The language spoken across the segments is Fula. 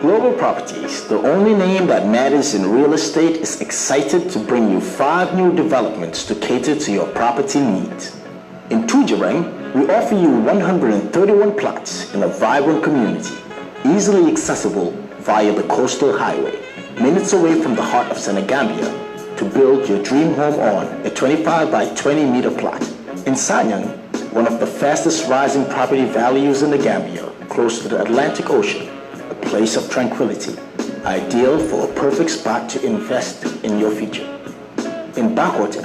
Global Properties, the only name that matters in real estate, is excited to bring you 5 new developments to cater to your property needs. In Tujereng, we offer you 131 plots in a vibrant community, easily accessible via the coastal highway, minutes away from the heart of Senegambia, to build your dream home on a 25 by 20 meter plot. In Sanyang, one of the fastest rising property values in the Gambia, close to the Atlantic Ocean, a place of tranquility, ideal for a perfect spot to invest in your future. In Bakote,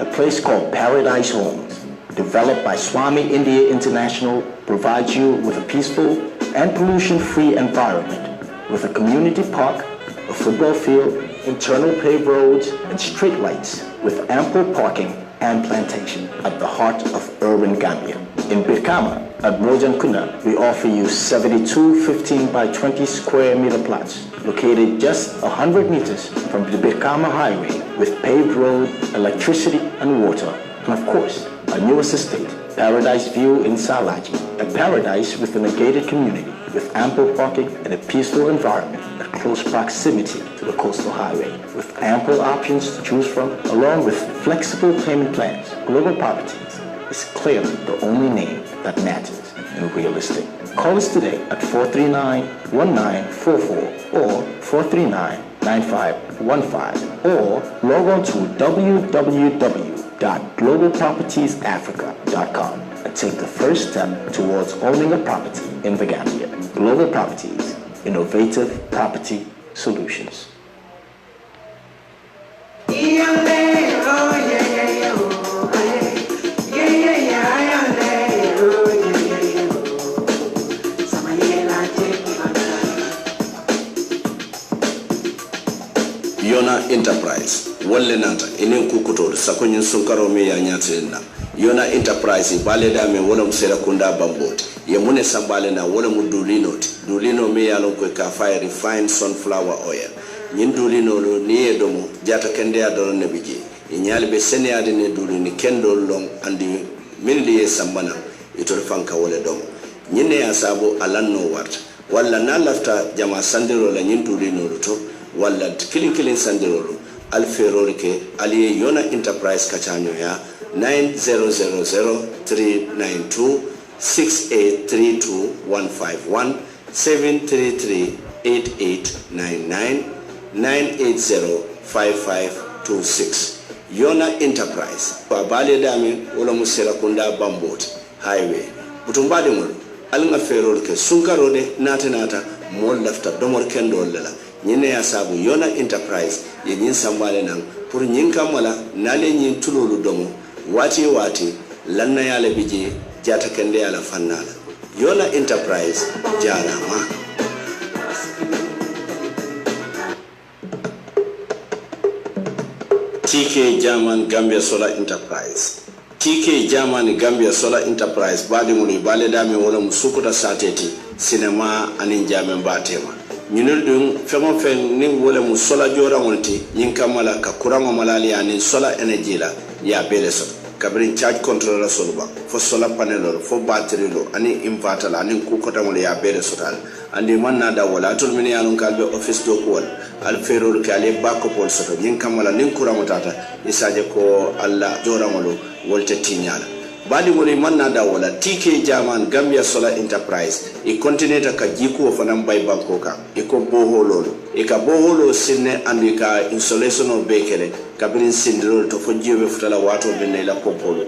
a place called Paradise Homes, developed by Swami India International, provides you with a peaceful and pollution-free environment with a community park, a football field, internal paved roads, and street lights with ample parking and plantation at the heart of urban Gambia. In Birkama, at Brojan Kuna, we offer you 72 15 by 20 square meter plots located just 100 meters from the Birkama Highway with paved road, electricity, and water. And of course, our newest estate, Paradise View in Salaji, a paradise within a gated community with ample parking and a peaceful environment at close proximity to the coastal highway, with ample options to choose from, along with flexible payment plans. Global Properties is clearly the only name that matters in real estate. Call us today at 439-1944 or 439-9515 or log on to www.globalpropertiesafrica.com and take the first step towards owning a property in the Gambia. Global Properties, innovative property solutions. Yona Enterprise wolle nata enen kukuto sakonyin sunkaro me ya nyatina Yona Enterprise baleda me wala musera kunda bambot ye mune sambale na wala dulino me ya lonko ka fire refined sunflower oil nyin dulino lo ni edomo jata kende ya do ne biji nyali be sene ade ne dulini kendo long andi minli sambana itol fanka wala domo nyine ya sabo alanno wart wala na lafta jama sandiro la nyin dulino to wala kilin sandirolo alferol ke ali Yona Enterprise kachanyo ya 9003926832 7338899 9805526 Yona Enterprise babale dami wala musera kunda bambot highway butumbadi ngol al nga ferol ke sunkaro de nata mol lafta domor kendo la nyine ya sabu Yona Enterprise ye nyin sambale nan pour nyin kamala nale nyin tululu domo wati lanna ya la bije jata kende ya la fannala Yona Enterprise jarama TK German Gambia Solar Enterprise TK German Gambia Solar Enterprise badi ngoni bale dami wala musukuta sateti cinema anin jamen batema ñunul dum femo fen ni wala mu sola jora wonti nyin kamala ka kurango malali anin solar energy la ya bele so kabrin charge controller solba fo solar panel fo battery lo ani inverter la anin ku kota mo ya bele so tal andi man na da wala tul min yanun kalbe office do ko al feror kale backup wol so nyin kamala nin kurango tata isaje ko alla jora ngolo wolte tinyala bali woni manna da wala TK German Gambia Solar Enterprise e continue ka jiku o fanam bay banko ka e ko bohololo e ka boholo sinne andi ka installation of bekele kabrin sindiro to fo jibe futala wato binne la popolo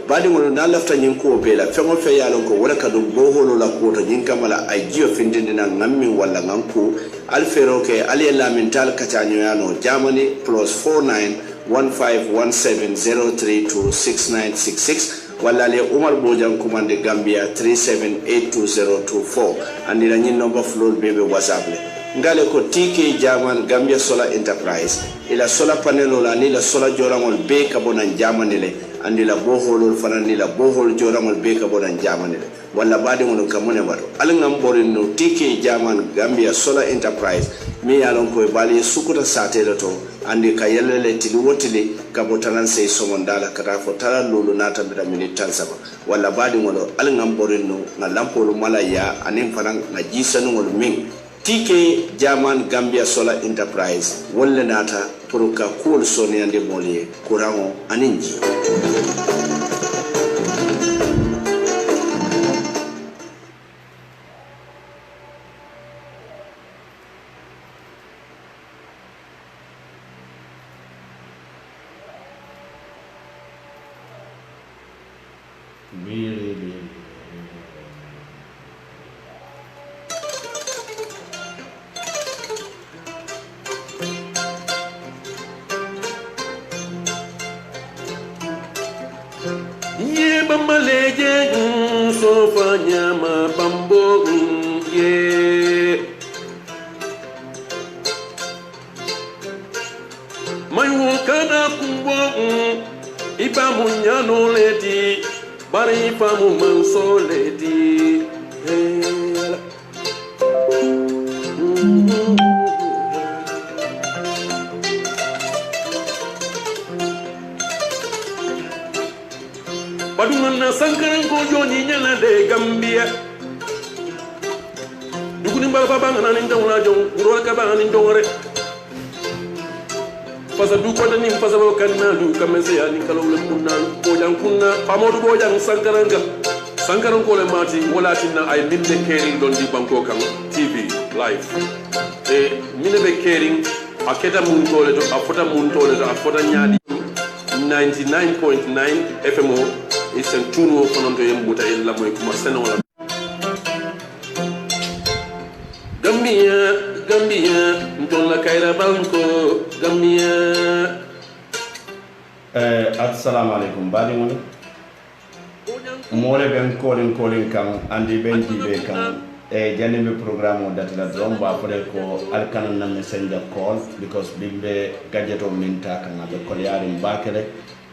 bali woni na lafta nyin ko bela fengo fe yalon ko wala ka do boholo la ko to nyin kamala ay jiyo findinde na ngammi wala nganku alfero ke ali la mental katanyo yano Germany +49 1517032666 wala le Umar Bojan commande Gambia 37822024 andi la nyin number floor bebe WhatsApp le ngale ko TK German Gambia Solar Enterprise ila solar panel la ni la solar jorangol be ka bonan Germany le andi la boholol fanani la bohol jorangol be ka bonan Germany le wala bade ngon ka mone bato alngam borin no TK German Gambia Solar Enterprise mi yalon ko bali sukuta satele to andi ka yelele tili wotili ka botanan sey somondala kata fo tala lulu nata bida minute saba wala badi ngolo alngam borinno na lampolu malaya anin fanan na jisanu ngol min TK German Gambia Solar Enterprise wolle nata pour ka cool soni ande molie courant aninji Badumana sankaran ko joni nyana de Gambia duguni mbala banga nan ndawla jong ngoro ka banga ni ndongore fasa du ko tani fasa bo kanna du kamese ya ni kalawle kunna bojang kunna pamodu bojang sankaran ko le mati wala tinna ay minne kering don di banko kan TV live e minne be kering aketa mun tole to afota mun tole to afota nyaadi 99.9 FMO isen tuno fononto yembuta illa moy kuma sene wala Gambia ntolla kayra banko Gambia assalamu alaikum badi mon mole ben kolin kan andi ben jibe kan janime programme o datila drum ba fole ko alkanan na messenger call because bimbe gadgeto minta kan abe kolyari mbakele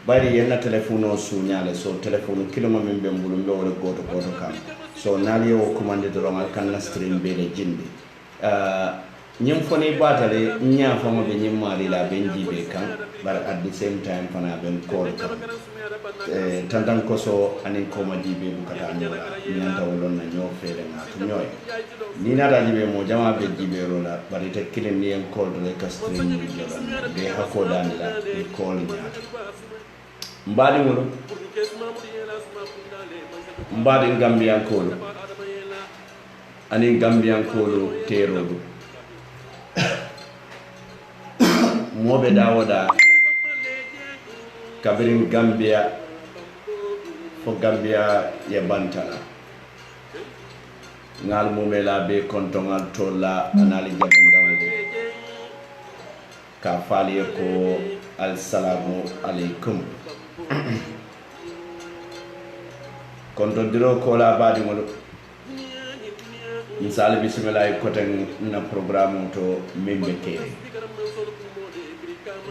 bari yenna telephone o suñale so telephone kiloma min be mbulumbe wala goto kam so nali o commande drum alkan stream be le jindi nyim foni batale nya fama be nyim mari la ben jibe kan bar at the same time fana ben call kan tantan koso anin koma jibe bukata nyola nyanta wolon na nyo fere na tunyoy ni na da jibe mo jama be jibe rola bari te kilen ni en call le castrin ni jolan be hako dan la be call ni mbadi mulo mbadi Gambian kolo anin Gambian kolo terodo mobe dawoda kabirin Gambia fo Gambia ye bantala ngal mumela be kontongal tola anali jabundawde ka faliye ko assalamu alaikum konto diro ko la badi ngol misal bismillah ko tan na programme to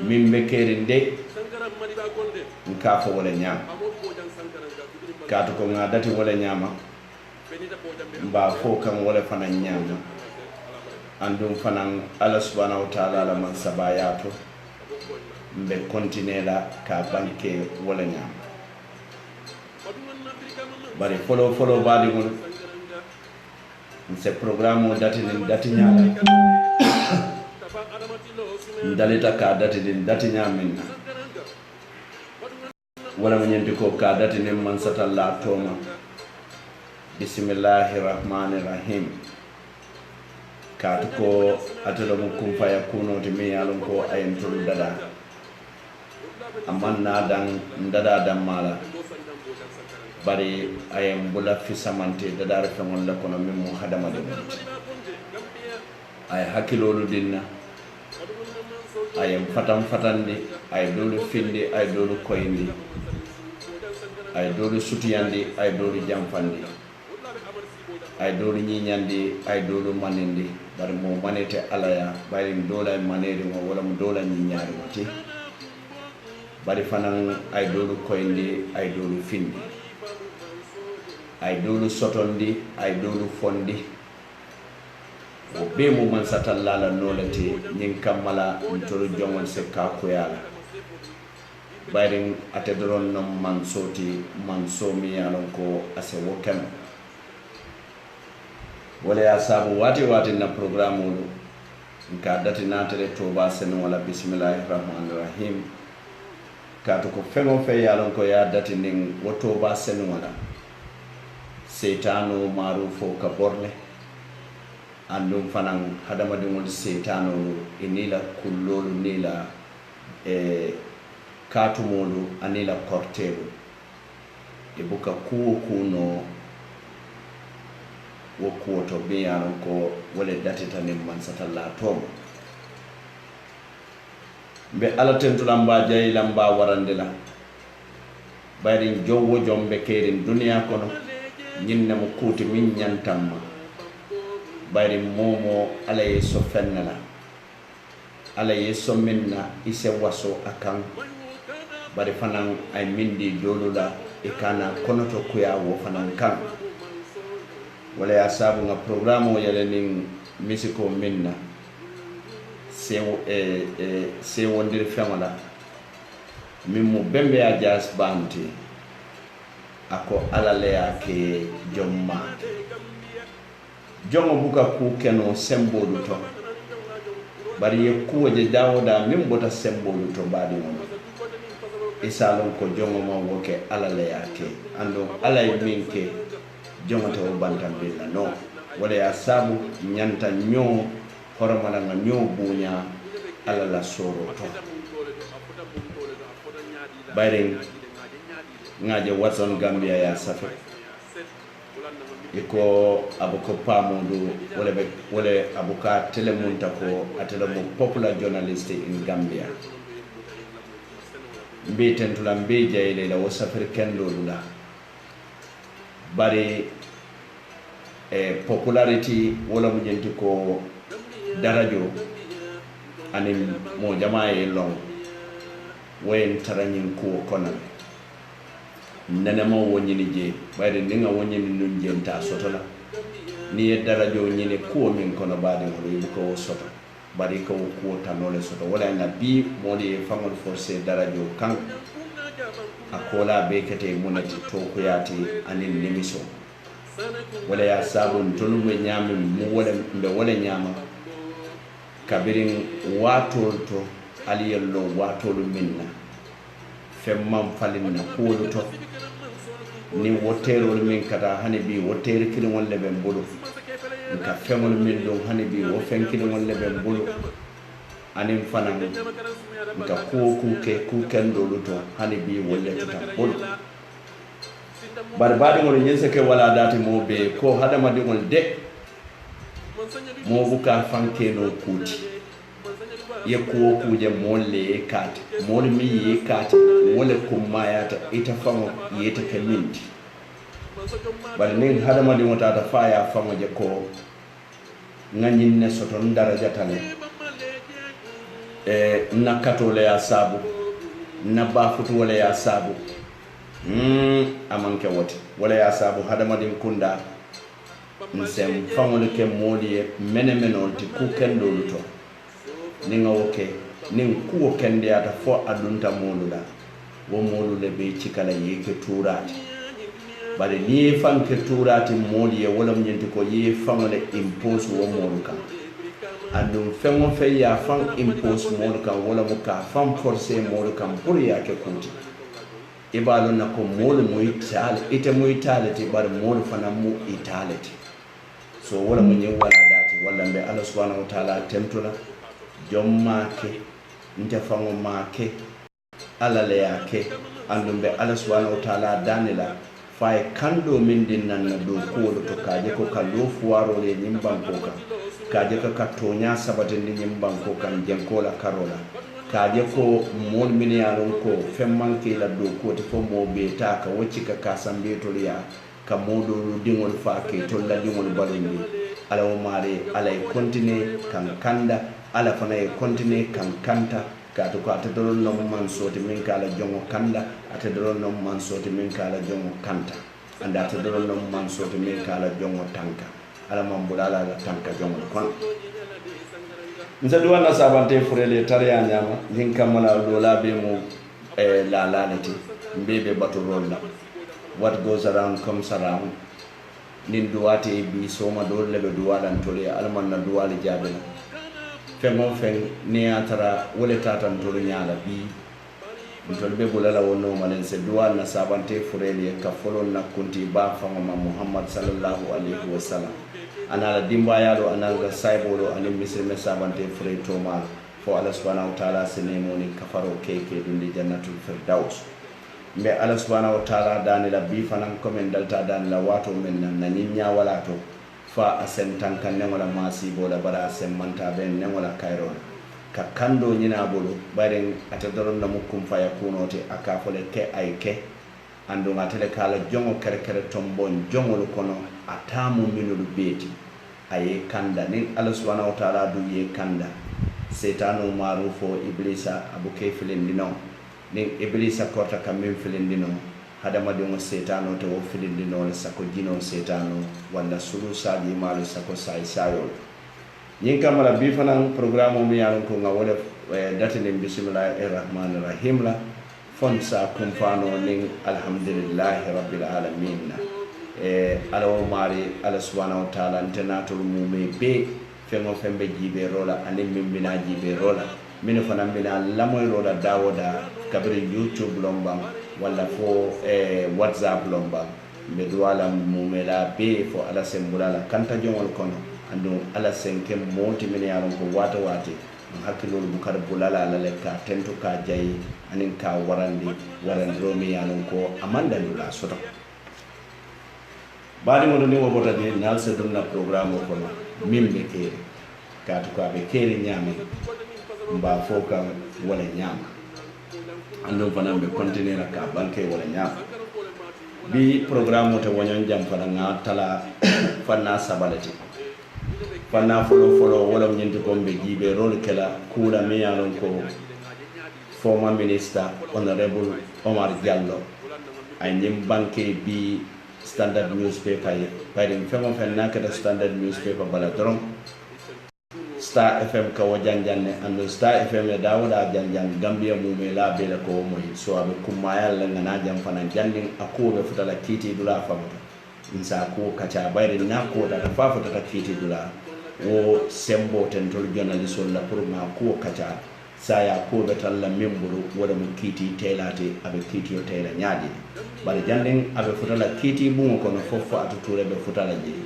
mimbe kere nde nka fo wala nyam ka to ko ngadati wala nyama mba fo kan wala fana nyama andum fanan Allah subhanahu wa ta'ala la man sabayato mbe continuer la ka banke wala nyama bari follow badi ngol ce programme dati nyala dalita ka dati nyamin wala nyenti ko ka dati ne man satalla toma bismillahirrahmanirrahim ka ko atelo mu kum fa yakuno de mi yalon ko ayen tulu dada amanna dan dada damala bari ayem bula fi samante dada refa mon la kono min mu hadama de ay hakilolu dinna ayem fatandi ay dolu findi ay dolu koyndi ay dolu sutiyandi ay dolu jamfandi ay dolu ñiñandi ay dolu manindi bari mo manete alaya bari dola manede mo wala mo dola ñiñaari wati bari fanan ay dolu koyndi ay dolu findi ay dolu sotondi ay dolu fondi o be mo man satallala nolati ñin kammala ntolu jongol se ka kuyala bayrin ate doron non man soti man somi yalon ko ase wokan wala ya sabu wati na programme lu nka dati natere toba sen wala bismillahirrahmanirrahim ka to ko fengo fe yalon ko ya dati nin woto ba sen wala setano marufo ka borle andum fanan hadama dingol setano inila kullolu nila katumolu anila kortelu ibuka kuno wo kuoto be yaron ko wala datita nim man satalla tom be ala tentula mba jayi lamba warandela bayrin jowo jombe kerin duniya kono nyinna mo kuti min nyantamma bayrin momo ala yeso fennala ala yeso minna ise waso akan bari fanan ay mindi dolula ikana kono to kuya wo fanan kan wala ya sabu nga programme o yele nin misiko minna se wondir femola min mo bembe ya jas banti ako alale yake jomma jomo buka ku keno sembolu to bari ye kuwoje dawoda min bota sembolu to badi mo isalon ko jomo mo woke alale yake ando alay minke jonga to bantam billa no wala ya sabu nyanta nyo horomala nga nyo bunya ala la soro to bayring ngaje Watson Gambia ya safe iko abuko pamodu wala abuka telemunta ko atelemo popular journalist in Gambia mbi tentula mbi jayle la wasafir kendo lula bari popularity wala mu ñenti ko darajo anim mo jamaaye long wayen tarañin ko konan nene mo wonyini je bari ninga wonyini nun jenta sotola ni e darajo ñini ko min kono baade mo ko soto bari ko ko tanole soto wala na bi modi famol forcé darajo kan akola be kete munati to ko yati anin nimiso wala ya sabun tolu be nyami mu wala be wala nyama kabirin watol to aliyello watol minna femmam falin na kulu to ni woterol min kata hani bi wotere kilin wala be mbulu ka femol min don hani bi wo fen kilin wala be mbulu anin fanan ka ko ku ke ku kendo luto hani bi wala ta bulu bar baɗigol ñinse ke wala dati mo be ko hadamadiŋol de mo buka fankeno kuti ye kuwo kuje moolu le ye kaati moolu miŋ ye kaati wo le kummayata ita faŋo yeta ke minti bari niŋ hadamadiŋo tata fa ye a faŋo je ko ŋa ñiŋ ne soto n darajata le na kato le ye a saabu na baafutuwo le ye a saabu a maŋ ke wo ti wo le ye a saabu hadamadiŋ kunda nsem faŋolu ke moolu ye menemenolu ti ku kendoolu to niŋ wo ke niŋ kuwo kendeyata fo a dunta moolu la wo moolu le be cika la ye ke tuuraati bari niŋ ye faŋ ke tuuraati moolu ye wo lemu ñinti ko ye faŋo le impose wo moolu kaŋ aduŋ feŋo feŋ ye a faŋ impose moolu kaŋ wo lemu ka faŋ forcé moolu kaŋ pour ye a ke kuti i be a loŋ na ko moolu mu itaale ite mu itaale ti bari moolu fanaŋ mu itaale ti so wo lemu ñiŋ walaadaati walla mbe alla subhanahu wa taala tentu la jom maa ke nte faŋo maa ke alla le ye a ke anduŋ be alla subhanahu wa taala daani la fa ye kandoo miŋ diŋ naŋ na dookuwolu to ka je ko ka loo fuwaaroo le ñiŋ bankoo kaŋ ka je ka tooñaa sabatindi ñiŋ bankoo kaŋ jenkoo la karoo la ka je ko moolu minnu ye a loŋ ko feŋ maŋ ke la dookuwo ti fo moo beetaa ka wo cika ka sambeetolu ye ka moo doolu diŋolu faa ke tolu la diŋolu balundi alla wo maari alla ye kontinue kaŋ kanda alla fana ye kontinue kaŋ kanta kaatu ko ate doroŋ noŋ maŋ sooti miŋ ka a la joŋo kanda ate doroŋ noŋ maŋ sooti miŋ ka a la joŋo kanta andi ate doroŋ noŋ maŋ sooti miŋ ka a la joŋo tanka alla maŋ bula alla la tanka joŋol kono nse duwa na sabante furele ye tariya ñaama ñiŋ kamma la doolaa be mu laalaa le ti mbee be baturol la what goes around comes around niŋ duwa te bi sooma doolu le be duwa lantolu ye alla maŋ na duwa le jaabi la feŋo feŋ niŋ ye a tara wo le taata ntolu ñaa la bii ntolu be bula la wo nooma le nse duwa na sabante furele ye ka folol na kunti baa faŋo ma muhammad sallallahu alayhi wa sallam ana la dimbayaalu ana la sayboolu aniŋ misilime sabante fure toomaa fo alla subhanahu wa taala si neemoo niŋ kafaroo keeke dundi jannatul firdaus mbe alla subhanahu wa taala daani la bii fanaŋ komin dalta daani la waatoo meŋ na na ñiŋ ñaawalaa to fa a sen tanka neŋo la maasiiboo la bari a sen manta ben neŋo la kayiroo la ka kandoo ñinaa bulu bariŋ ate doroŋ na mu kumfaya kuunoo ti a ka fo le ke a ye ke anduŋ ate le ka a la joŋo kere kere tomboŋ joŋolu kono a taamu minulu beeti a ye kanda niŋ alla subhanahu wa taala du ye kanda seytaanoo maaru fo iblisa a buke filindinoo niŋ iblisa korta ka miŋ filindinoo hadamadiŋo seytaanoo te wo filindinoo le sako jinoo seytaanoo walla sulu saajimaalu sako saayi saayolu ñiŋ kamma la bii fanaŋ programme mi ye a loŋ ko ŋa wo le datiniŋ bisimillahi irrahmani rahim la fon sa kumfaanoo niŋ alhamdulillahi rabbil alamin na ala wo maari alla subhanahu wa taala nte naatolu mume bee feŋo feŋ be jiibeeroo la aniŋ miŋ mina jiibeeroo la minnu fanaŋ mina lamoyiroo la daawo daa kabiri youtube loŋ baŋ walla fo whatsapp loŋ baŋ mbe duwa la mume la bee fo alla sen bula la kanta joŋol kono anduŋ alla sen ke moo ti minnu ye a loŋ ko waati waati hakkiloolu bukari bula la la le ka tento ka jayi aniŋ ka warandiroo miŋ ye a loŋ ko a maŋ dandula soto baadiŋolu niŋ wo bota je naal se dun na programme o kono miŋ be keeri kaatu ko a be keeri ñaamiŋ mbaa fo kaŋ wo le ñaama anduŋ fanaŋ be continue la ka banke wo le ñaama bi programme o te woñoŋ jam fana ŋa tala fannaa saba le ti fannaa foloo foloo wo lemu ñinti ko mbe jiibeeroolu ke la kuu la miŋ ye a loŋ ko former minister honorable omar diallo ay ñiŋ banke bi standard newspaper ye bari feŋo feŋ naa keta standard newspaper bala doroŋ star fm ka wo janjan ne andu star fm ye daawo daa janjan gambia mume laa bee le ko wo moyi so a be kummayal le ŋa naa jam fanaŋ janniŋ a kuwo be futa la kiitii dulaa famuta nsa a kuwo kaca bayiri naa kuwo tata faa futata kiitii dulaa wo sembo tentolu journalistolu la pour ŋa kuwo kaca saya kuwo be tan la miŋ bulu wo lemu kiitii teelaati a be kiitiyo teela ñaadi bari janniŋ a be futa la kiitii buŋo kono fo atu tuure be futa la jee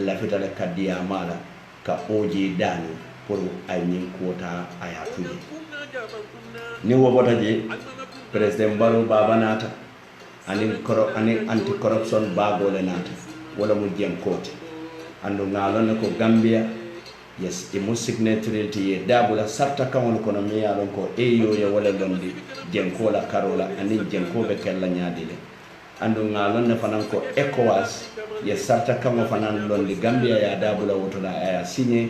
lafita le kaddiyaamaa la ka oje daani pour ay ñiŋ kuwota a ye a tuje niŋ wo bota je président Barrow baaba naata anin anti corruption bago le nata wala mu jenkote andu ngalon ko Gambia yes e mo signatory ti dabula sarta kawon kono mi yalon ko eyo ya wala londi jenkola karola anin jenkobe kella nyaadile andu ngalon ne fanan ko ECOWAS yes sarta kamo fanan londi Gambia ya dabula wotola aya signé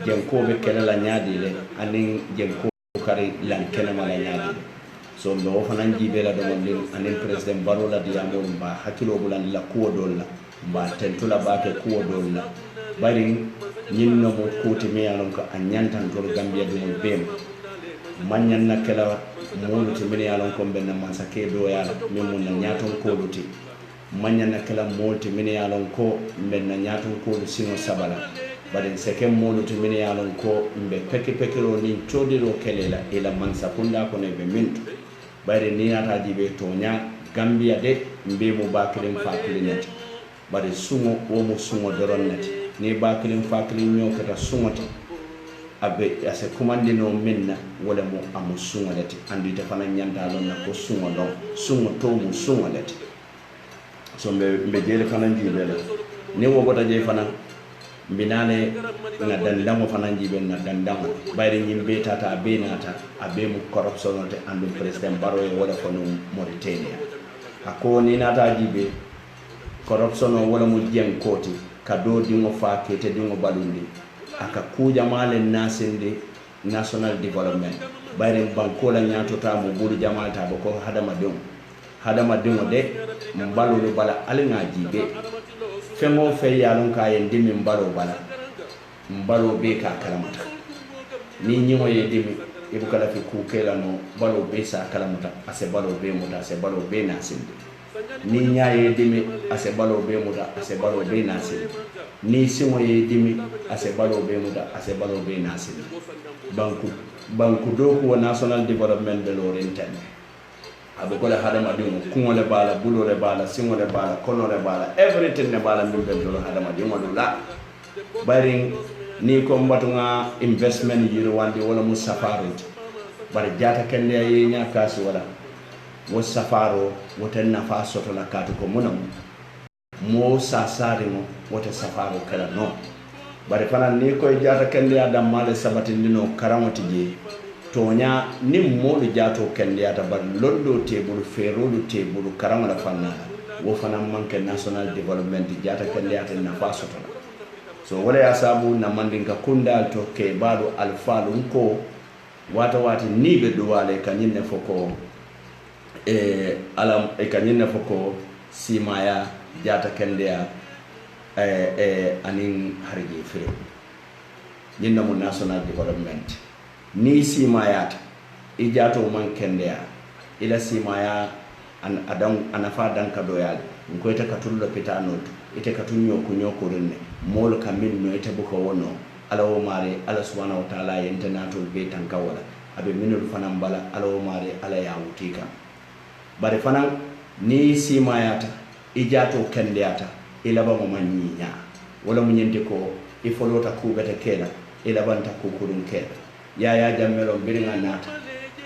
jenkobe kella nyaadile anin jenko kari lan kenema la nyaadile so mbe wo fanan jibela do mon anin president barola diamol ba hakilo bulan la kuwo dolla ba tentula baake kuwo dolla bari ñin no mo kuti mi yalon ko a ñantan to Gambia do mo bem manyan nakela mo to mi yalon ko ben man sake do yala mi mun na ñaton ko luti manyan nakela mo to mi yalon ko ben na ñaton ko lu sino sabala bari sake mo to mi yalon ko mbe pekiro ni chodiro kelela ila man sakunda ko ne be minto bari ni ata dibe to nya Gambia de mbe mo bakilim fakilinati bari sungo wo mo sungo doronnati ni bakilin fakilin ñoo kata suŋote abe ase kumandino minna wala mo amu suŋolete andi te fana ñanta lon na ko suŋo don suŋo to mu suŋolete so mbe jele fana jibele ni wo bota je fana mbinane na dandango fana jibe na dandango bayri nyimbe tata abe nata abe mu corruption te andu president Barrow e wala ko no Mauritania ako ni nata jibe corruption wala mu jeng koti kado dingo fa kete dingo balundi aka kuja male nasinde national development bayre bankola nyato ta mo buru jamal ta ko hadama dingo de mbalu bala alinga jibe fengo fe yalon ka yen dimi mbalo be ka kalamata ni nyimo ye dimi ibu kala fi ku kela no balo be sa kalamata ase balo be muta ase balo be nasinde ni nyaaye dimi ase balo be muta ase balo be nasinde ni simo ye dimi ase balo be muta ase balo be nasinde banku do ko national development de l'Orientale abu ko la hadama dingo kungole bala bulole bala singole bala konole bala everything ne bala min be do hadama dingo la bari ni ko mbatunga investment yiro wande wala mu safarut bari jata kende ye nya kasi wala wo safaro wote nafa soto la katu ko munam mo sasari mo wote safaro kala no bari fana ni ko jata kende adam male sabati ndino karamoti je tonya ni mo do jato kende ata bar londo tebulu ferolu tebulu karama la fana wo fana manke national development jata kende ata nafa soto la so wala ya sabu na mandinga kunda to ke bado alfalu nko wata ni be duwale kanyine foko alam kanyine foko simaya jata kendea anin harje fere nyinna mo national development ni simayata ijato man kendea ila simaya an adam anafa danka doyal ko ita katullo pitanoto ite katunyo kunyoko renne mol kamin no ite buko wono alawo mare ala subhanahu wa ta'ala yentenato be tankawala abe minul fanan bala alawo mare ala ya wutika bare fanan ni simayata ijato kendeyata ila ba mo manyinya wala munyende ko ifolota kubeta kela ila banta kukurun kela ya jammelo biringa nata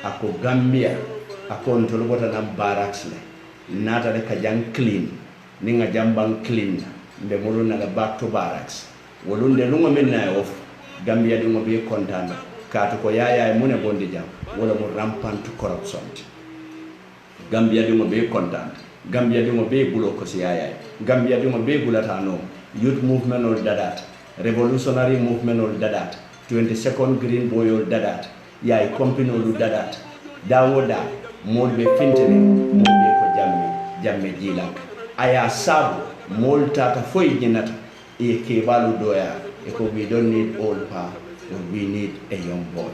ako Gambia ako ntolobota nam barracks le nata de kajang clean ninga jambang clean mbe mulu na back to barracks wolunde lungo minna of Gambia dingo be kontanda kato ko yaya mune bondi jam wala mo rampant corruption Gambia dingo be kontanda Gambia dingo be bulo ko si yaya Gambia dingo be bulata no youth movement ol dadat revolutionary movement ol dadat 22nd green boy ol dadat yay company ol dadat dawoda molbe fintene molbe ko jamme jilak aya sabu molta ta foy jinata e ke balu doya e ko we don't need old power we need a young boy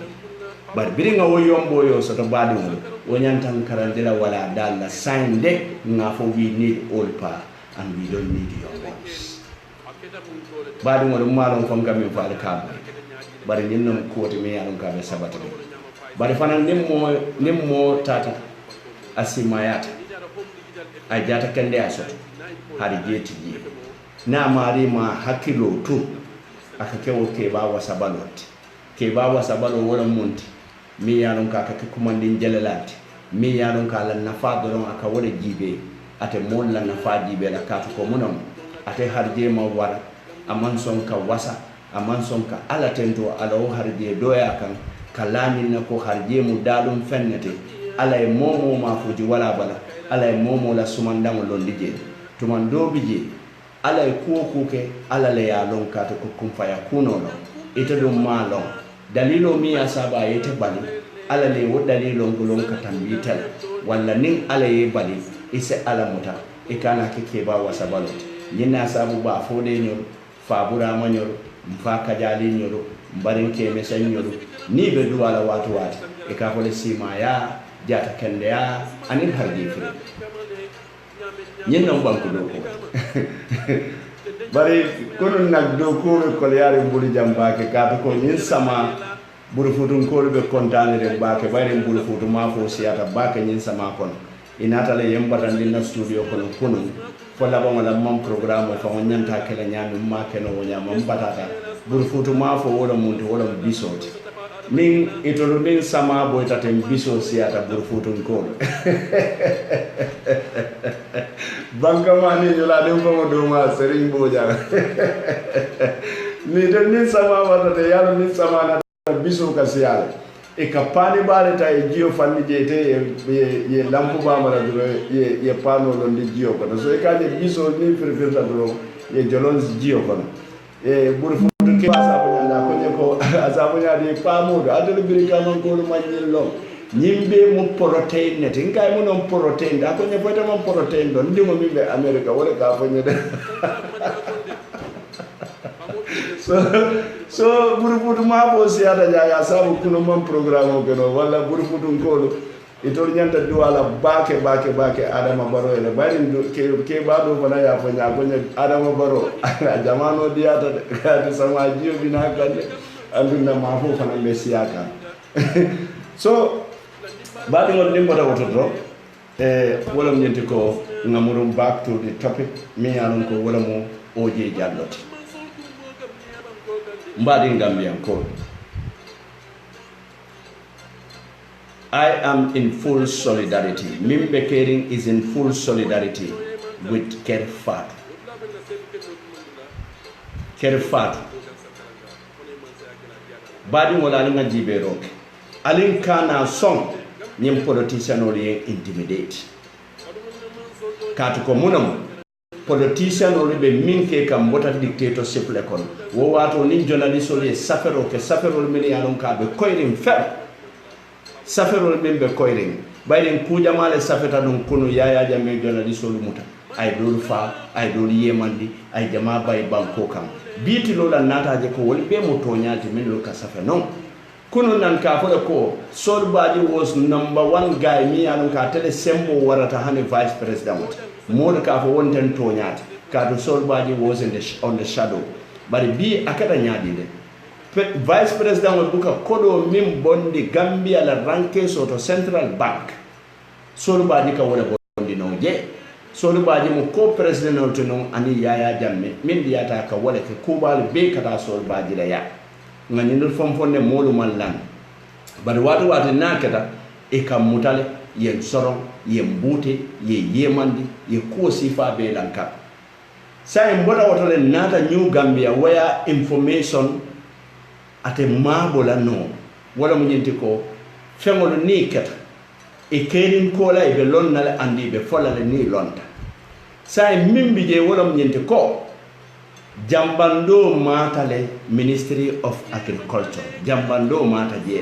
but biringa wo young boy o soto badi wo nyantan karandela wala dalla sign de ngafo we need old power and we don't need young boys badi mo malon fam gamin faale kam bari ninno ko to me yalon ka be sabata bari fanan nimmo tata asimayata a jata kende a soto hari jeti je na mari ma hakilo tu aka kewo ke ba wasa balot wala munti mi yalon ka kumandin jalalati mi yalon ka lan nafa don aka wala jibe ate mol la nafaji be la katu ko munam ate harje ma wara aman son ka wasa aman son ka ala tento ala o harje doya kan kalani na ko harje mu dalum fennete ala e momo ma fuji wala bala ala e momo la sumandamo londi je tuman do bije ala e kuke ala le ya lon katu ko kum faya kuno no ite dum ma lon dalilo mi asaba yete bali ala le wo dalilo ngolon katambital walla nin ala ye bali ise ala muta ikana keke ba wasabalo nyina sabu ba fode nyoro fabura manyoro mfa kajali nyoro mbarin ke mesen nyoro ni be duwala watu wati e ka fole sima ya jata kende ya anin hardi fure nyina banku do ko bari kono nak do ko ko yare mbuli jambake ka ko nyin sama buru futun ko be kontane de bake bayre mbuli futu ma fo siata bake nyin sama kono inata le yembatan dinna studio kono kono fola ba wala mam programme fa on nyanta kala nyami ma keno wonya mam batata bur futu ma fo wala muntu wala bisoti min itolo min sama boy tatem biso siata bur futu ko banka mani yola dem fa do ma serigne boja ni de ni sama wata de yalla ni sama na biso ka siala e ka pani bale ta e jio fanni jete ye lampu ba mara duro ye pano lo ndi jio ko so e ka je biso ni firfirta duro ye jolon jio ko e bur futu ke asa ko nyanda ko ne ko asa ko nyadi pamo do adul birika man ko ma nyillo nyimbe mu protein net ngay mu non protein da ko ne fota man protein do ndimo mimbe america wala ka fo nyede so burufutu mabo siata jaya sabu kuno man programme ko no wala burufutu ngolo itol nyanta duwala bake adama baro ele bari ke bado fana ya fanya konya adama baro jamano diata ka sama jiyo bina kande anduna mafo fana be siaka so badi ngol nimbo da wototo wala nyenti ko ngamurum back to the topic mi alon ko wala mo oje jalloti Mbadi Gambian code. I am in full solidarity. Mimbe Kering is in full solidarity with Kerfat. Kerfat. Badi ngola nga jibe rock. Alin kana song nyem politician oli intimidate. Katu komunam politician oli be minke kam bota dictatorship le kon wo wato ni journalist oli safero ke safero mini alon ka be koyrin fer safero min be koyrin bayden ku jamale safeta dum kunu yaya jamme journalist oli muta ay dol fa ay dol yemandi ay jama bay banko kam biti lola nata je ko wol be mo to nyaati min lo ka safe non kunu nan ka fo ko Solbaji was number 1 guy mi alon ka tele sembo warata hani vice president More ka for 110 tonyat ka do Solbaji was on the shadow but bi akata nyadi de vice president will buka kodo mim bondi Gambia la ranke soto central bank Solbaji ka wala bondi no je Solbaji mo ko president to no ani yaya jamme min diata ka wala ke kubal be kata Solbaji la ya ngani no fonfonne molu mallan but watu nakata e kam mutale yen soron yen bute ye yemandi ye ko sifa be lanka say mboda wotole nata New Gambia where information ate mabola no wala mo nyenti ko fengol ni keta e kenin ko la be lonnale andi be folale ni lonta say mimbi je wala mo nyenti ko jambando matale Ministry of Agriculture jambando mata je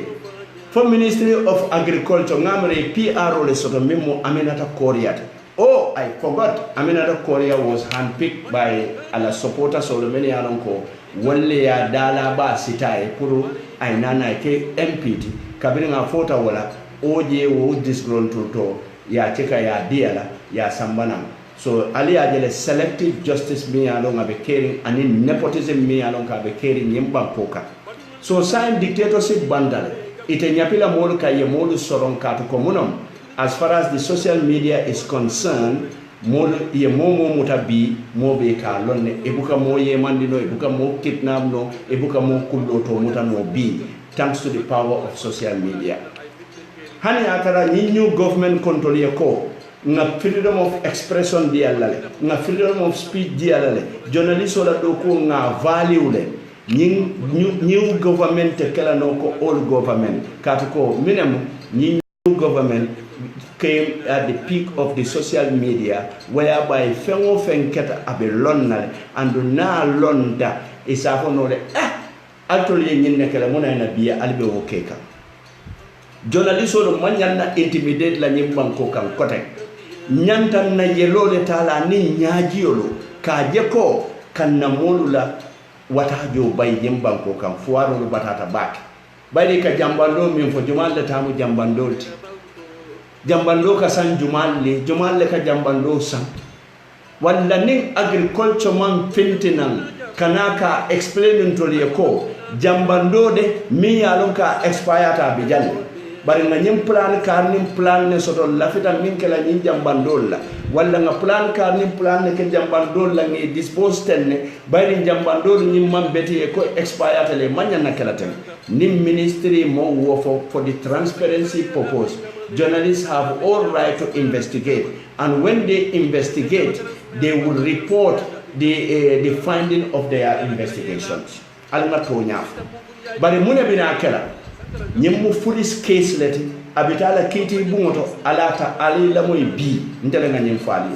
for Ministry of Agriculture ngamre PRO le soto memo Aminata Korea. Oh, I forgot Aminata Korea was handpicked by ala supporters of the many alonko wale ya dala ba sitae puru ainana ke MPT kabiri nga fota wala oje wo disgruntled to ya cheka ya diala ya sambana so ali ajele selective justice me along abe caring and nepotism me along abe caring yemba poka so sign dictatorship bandale ite nyapila molu ka ye molu soron katu komunum as far as the social media is concerned molu ye momo mutabi mobe ka lonne ebuka mo ye mandino ebuka mo kidnap no ebuka mo kullo to mutano bi thanks to the power of social media hani atara new government control ye ko nga freedom of expression di alale nga freedom of speech di alale journalist wala do ko nga value le new government kala no ko all government kata ko minem new government came at the peak of the social media whereby fengo fenketa abe lonnale and na londa isafo no le altol ye nyinne kala mona na biya albe o keka journalist wala manyanna intimidate la nyimban ko kan kote nyantan na yelole tala ni nyajiolo ka jeko kan na molula wata jo bay jimban ko kan fuaro lu batata bak bayde ka jambando min fo jumal le tamu jambandolti jambando ka san jumal le ka jambando san walla nin agriculture man fintinan kanaka explain to le ko jambando de mi yalon ka expire ta be jalle bari nga ñim plan kar nim plan ne soto lafita min kala ñim jambandol la walla nga plan kar nim plan ne ke jambandol la ngi dispose tenne bari jambandol ñim man beti ko expire tele manya na kala ten nim ministry mo wo for the transparency purpose journalists have all right to investigate and when they investigate they will report the finding of their investigations alma to ñaf bari mune bina kala ñemmu police case leti abitala kiti bungoto alata ali la moy bi ndele nga ñem faali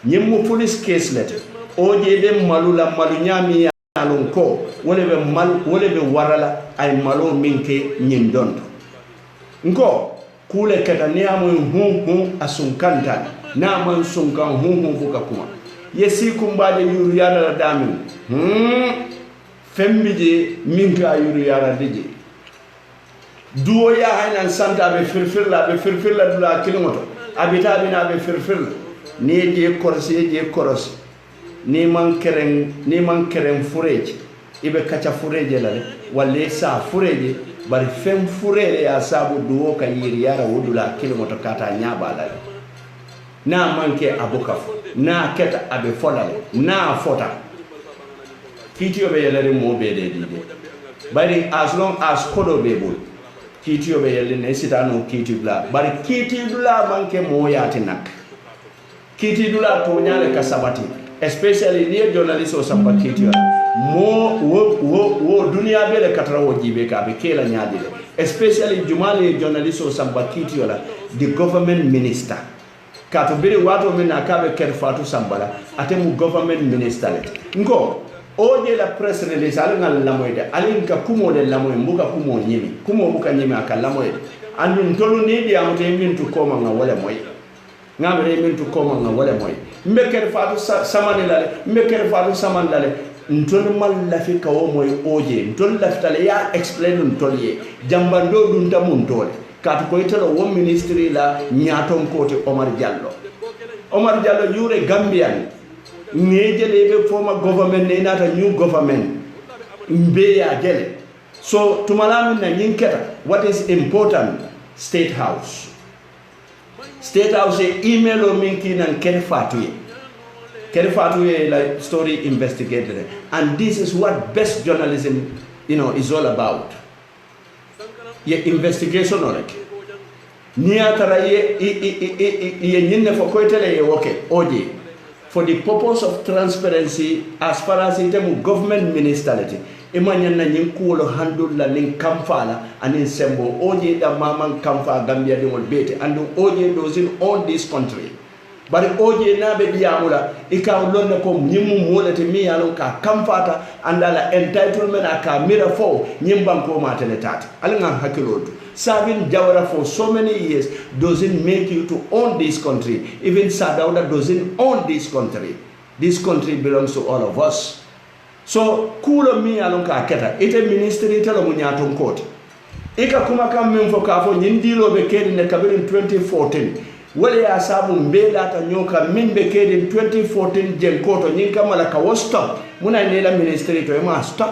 ñemmu police case leti oje be malula malu nyami alon ko wole be warala ay malo minke ñin dondo nko kule kata ni amoy asunkanta na man sunkan buka kuma yesi kumbaje yuru yara la damin fembije minka yuru yara deje duwo ya haynan santa be firfirla dula kilimoto abita bina be firfirla ni je korsi ni man keren fureje ibe kacha fureje la walle sa fureje bari fem furele ya sabu duwo ka yiri yara wudula kilimoto kata nyaba la na manke abuka na keta abe fola na fota kitiyo be yelere mo be de bari as long as kodo be bul kitiyo be yelle ne sitano kitibla bari kitibla manke moyati nak kitibla to nyale ka sabati especially ni journalist o samba kitiyo mo wo dunia be le katrawo jibe ka be kela nyaade especially jumale journalist o samba kitiyo la the government minister kato biri wato mina kabe kerfatu sambala atemu government minister ngo oje la press release alinga lamoyde alinka kumo de lamoy mbuka kumo nyimi kumo mbuka nyimi akalamoyde andun tolu ni di amte mintu koma nga wala moy ngamre mintu koma nga wala moy mbeker fatu samani lale mbeker fatu saman lale ntol mal la fi kawo moy oje ntol la fitale ya explain ntol ye jambando dun tamun tole katu ko italo wo ministry la nyaton kote Omar Diallo yure Gambian ngejele be former government ne nata new government mbe ya jele so tumalamin na nyinketa what is important state house email o minki nan kerfatu like story investigated and this is what best journalism is all about ye investigation on it ni atara ye nyinne fo koytele ye woke oje for the purpose of transparency as far as itemu government ministeriality imanyana nyinkulo handula nin kamfala anin sembo oje da maman kamfa Gambia de wol bete and oje those in all this country bari oje nabe diamula ikawlonne ko nyimu molete mi yalon ka kamfata andala entitlement aka mira fo nyimban ko matele tata alanga hakilodu serving Jawara for so many years doesn't make you to own this country. Even Sadauda doesn't own this country. This country belongs to all of us. So kulo mi alonka keta ite ministry telo munyaton court ika kuma kam min fo ka fo nyindilo be kedi ne kabirin 2014 wale ya sabu mbela ta nyoka min be kedi 2014 jenkoto nyinka mala ka wo stop muna nela ministry to ma stop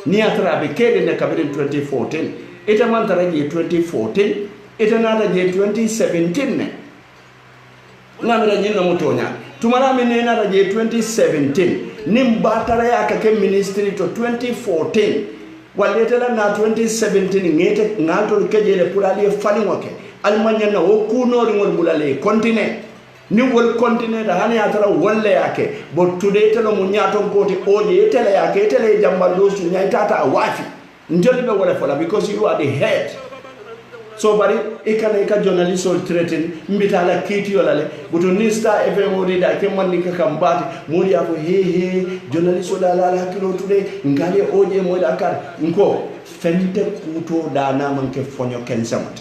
ni atra be kedi ne kabirin 2014 ita man taraji 2014 ita nata je 2017 ne ngamira nyina mutonya tumara mine nata je 2017 nimbatara yaka ke ministry to 2014 waletela na 2017 ngete ngato kejele purali fali ngoke almanya na okunori ngol bulale continue ni wol continue da hani atara wolle yake but today telo mu nyaton koti oje tele yake tele jambal do su nyaitata a wafi njoli be wala fola because you are the head. So bari ika journalist or threaten mbita la kiti yola le buto nista FM ori da ke man nika kambati muri apo he journalist la kilo today ngale oje mo da kar nko fente kuto da na manke fonyo kensamat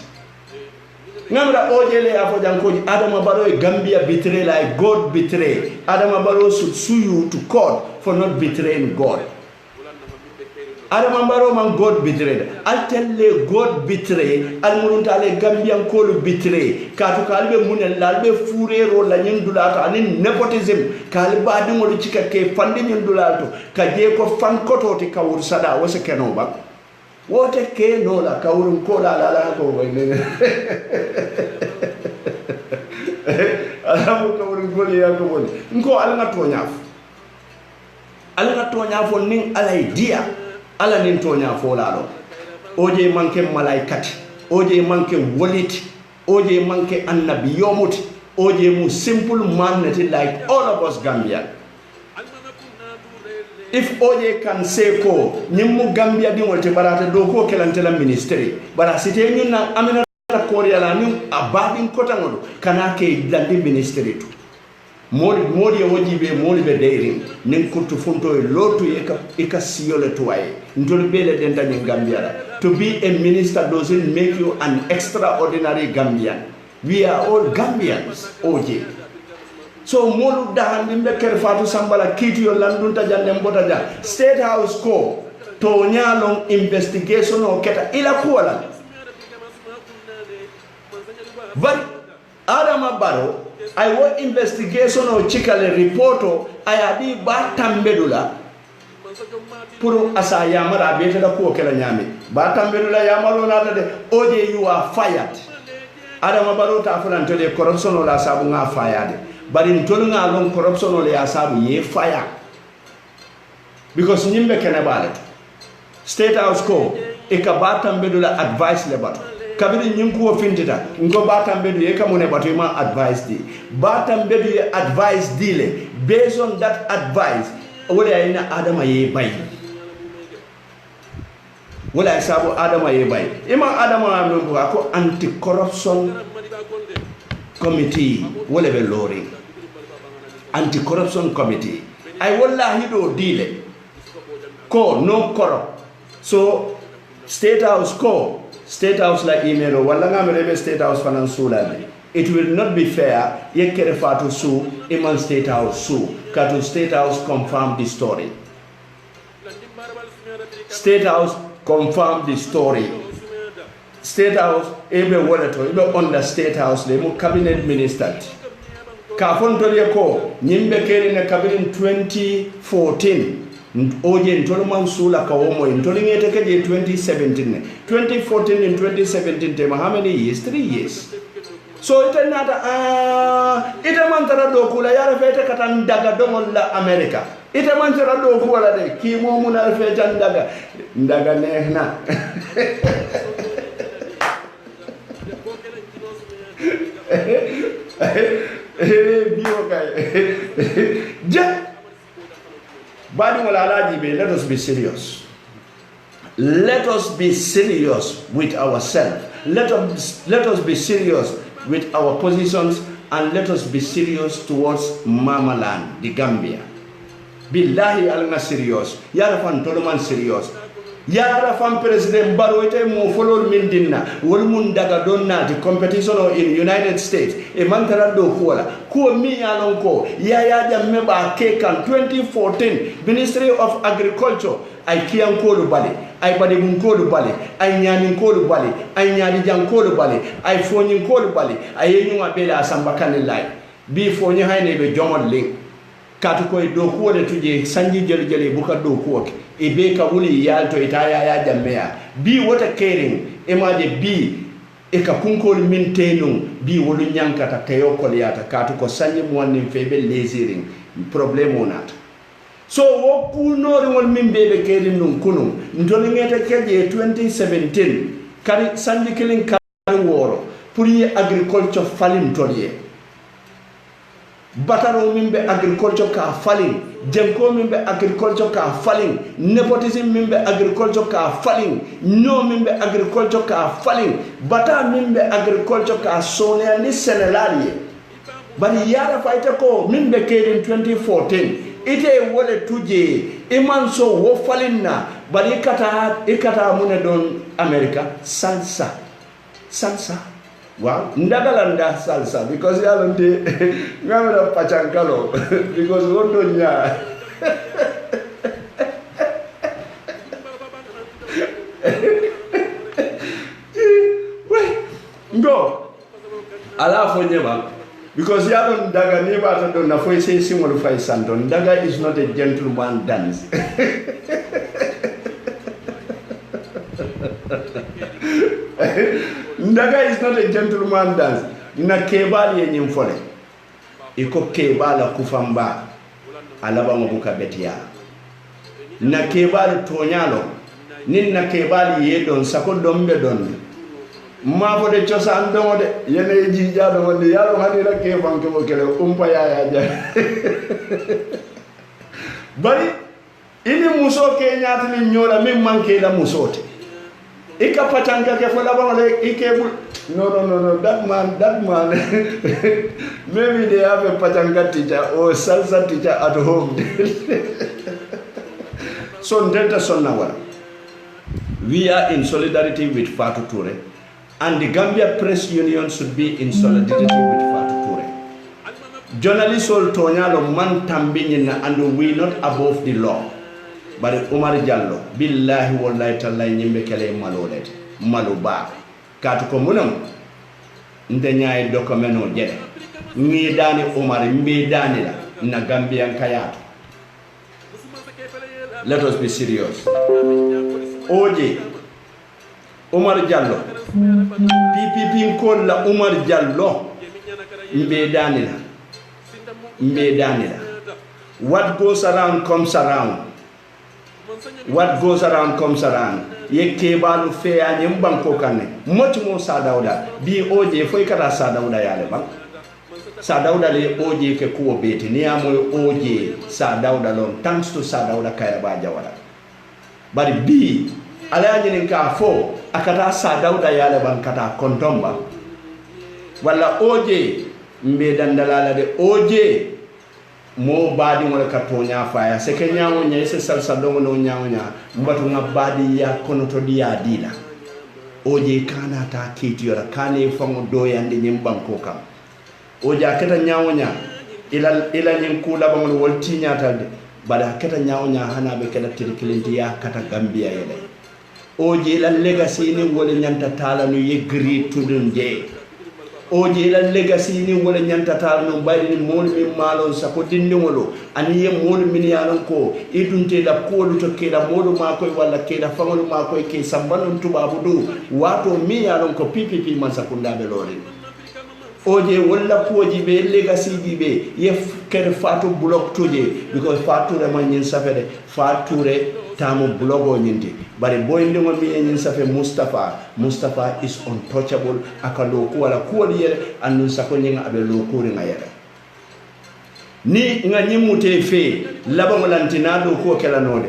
ngamra oje le apo janko Adama Barrow Gambia betray like God betray. Adama Barrow should sue you to court for not betraying God. Adama Barrow man God betrayed. I'll tell you God betray. Al muruntale Gambian kolu betray. Katu kalbe munel lalbe fure ro la nyindulato anin nepotism kalba adungo chika ke fandi nyindulato kaje ko fankoto ti kawur sada wose kenoba. Wote ke no la kawur ko la ko wene. Alamu kawur ko le ya ko woni. Nko alanga tonya fo ning alay dia. Ala nin tonya folalo oje manke malaikati oje manke woliti oje manke annabi yomuti oje mu simple man like all of us Gambia. If oje can say ko nyimmu Gambia di wolte barata do ko kelantela ministry bara site nyuna amina korea la nyum abadin kotangodo kana ke dandi ministry to modi wojibe modi be dairing nin kurtu funto lotu eka siyole tuwaye ndol bele den tani Gambia. To be a minister doesn't make you an extraordinary Gambian. We are all Gambians. Oje so molu dahan dimbe kerfatu sambala kiti yo landunta jande mbota ja State House ko to nyalong investigation o keta ila kuwala but Adama Barrow I want investigation or chikale reporto ayadi ba tambedula puru asa yamara bete da ko kala nyame ba tambedula yamaro na de oje you are fired. Adama Barrow ta fulan to de corruption la sabu nga fired but in tolu nga long corruption le asabu ye fire because nyimbe kene bale State House ko e ka ba tambedula advice le bato kabiri nyinkuo fintita ngo batambedu ye kamune batu ma advice di batambedu ye advice dile based on that advice wala ina Adama ye bay wala sabu Adama ye bay ima Adama no ko anti corruption committee wala be lori anti corruption committee ay wallahi do dile ko no corrupt so State House ko State House la email wala ngamere State House finansula it will not be fair yekere fatu su iman State House su katu State House confirm the story. State House confirm the story. State House ebe waleto ebe on the State House le mu cabinet minister ka fonto ko nyimbe keri na cabinet 2014 oje ntolo mansula ka womo ntolo ngete ke 2017 2014 and 2017 tema how many years 3 years so ita nata ita mantara do kula yara fete katan daga domol la America ita mantara do kula de ki mo mun al fete daga nehna biyo kay Badi walalaji be, let us be serious. Let us be serious with ourselves. Let us be serious with our positions, and let us be serious towards Mama Land, the Gambia. Billahi alna serious. Yara fan toloman serious. Yara fan President Barrow ite mo follow mindina. Wol mun daga donna the competition in United States. E mantara do kuala. Ko mi yanon ko. Ya jamme ba kekan 2014 Ministry of Agriculture. Ay kiyan ko lu bale. Ay bade mun ko lu bale. Ay nyanin ko lu bale. Ay nyadi jang ko lu bale. Ay fonin ko lu bale. Ay yenyu abela asamba kanilai. Bi fonyi hayne be jomol link. Katu koy do ko de tuje sanji jeli buka do ko e be ka wuli yalto itaya ya jammea bi wota caring e maje bi e ka kunkol min tenum bi wolu nyankata tayo ko liata katu ko sanji mo wonni febe lesiring problème onata so wo punori wol min bebe caring num kunum ndol ngeta keje 2017 kari sanji kilin kari woro pour y agriculture falin tolier bataro mimbe agriculture ka falling jenko mimbe agriculture ka falling nepotism mimbe agriculture ka falling no mimbe agriculture ka falling bata mimbe agriculture ka sonia ni senelali bari yara faita ko mimbe kedin 2014 ite wole tuje iman so wo falling na bari ikata mune don America salsa wow, ndagalanda salsa because yalonte ngamela pachankalo because wondo nya ngo ala fo nyema because yalon daga ni bata don na fo say simol fay santon daga is not a gentleman dance Ndaga is not a gentleman dance. Na kebali yenye mfole. Iko kebala kufamba. Alaba mabuka betia. Na kebali tonyalo. Nina kebali yedon sako dombe don. Mafo de chosa andongo de. Yene jija dongo de. Yalo hanira keban kemo kele. Umpa ya ja. Bari. Ini muso ke nyati ni nyola. Mi manke la musote. Ika pachanga ke fola bangale ikebul no that man maybe they have a pachanga teacher or salsa teacher at home. So ndeta sonawara we are in solidarity with Fatou Toure and the Gambia Press Union should be in solidarity with Fatou Toure. Journalists all tonyalo man tambinina and we not above the law. Bari Umar Jallo billahi wallahi tallahi nyimbe kele malolet maluba katu ko munam nde nyaay dokumeno jede mi dani Umar mi dani la na Gambian kayatu. Let us be serious. Oje Umar Jallo PPP ko la Umar Jallo mbe dani la what goes around comes around. What goes around comes around. Ye kebalu fe anye mbanko kane. Much more Sadauda. Bi oje foi kata Sadauda yale bang. Sadauda le oje ke kuo beti. Ni amo oje Sadauda long. Thanks to Sadauda kaya baja wala. Bari bi ala anye nika fo akata Sadauda yale bang kata kontomba. Wala oje mbe dandalala de oje mo badi mo ka tonya faya se ke nyaawo nya se salsa dongo no nyaawo nya mbatu nga badi ya kono to dia dila oje kana ta kiti yora kane fango do yande nyim banko kam oje akata nyaawo nya ila nyim kula bango wolti nyatalde bada akata nyaawo nya hana be kala tirkilinti ya kata Gambia yele oje la legacy ni wole nyanta tala no yegri tudun je oje la legacy ni wala nyanta tal no bayni mol mi malon sa ko dindi wolo ani ye mol min yalan ko idunte la ko lu to keda modu ma koy wala keda fangolu ma koy ke sambanon tubabu du wato mi yalan ko PPP man sa ko ndabe lore oje wala poji be legacy di be ye kere Fatou block toje because Fatou re man nyin safede Fatou re tamu blogo nyindi bari boy ndingo mi nyin safe Mustafa is untouchable akalo ko wala ko yele anun sako nyinga abe lo ko ringa yele ni nga nyimute fe laba lantina do ko kala node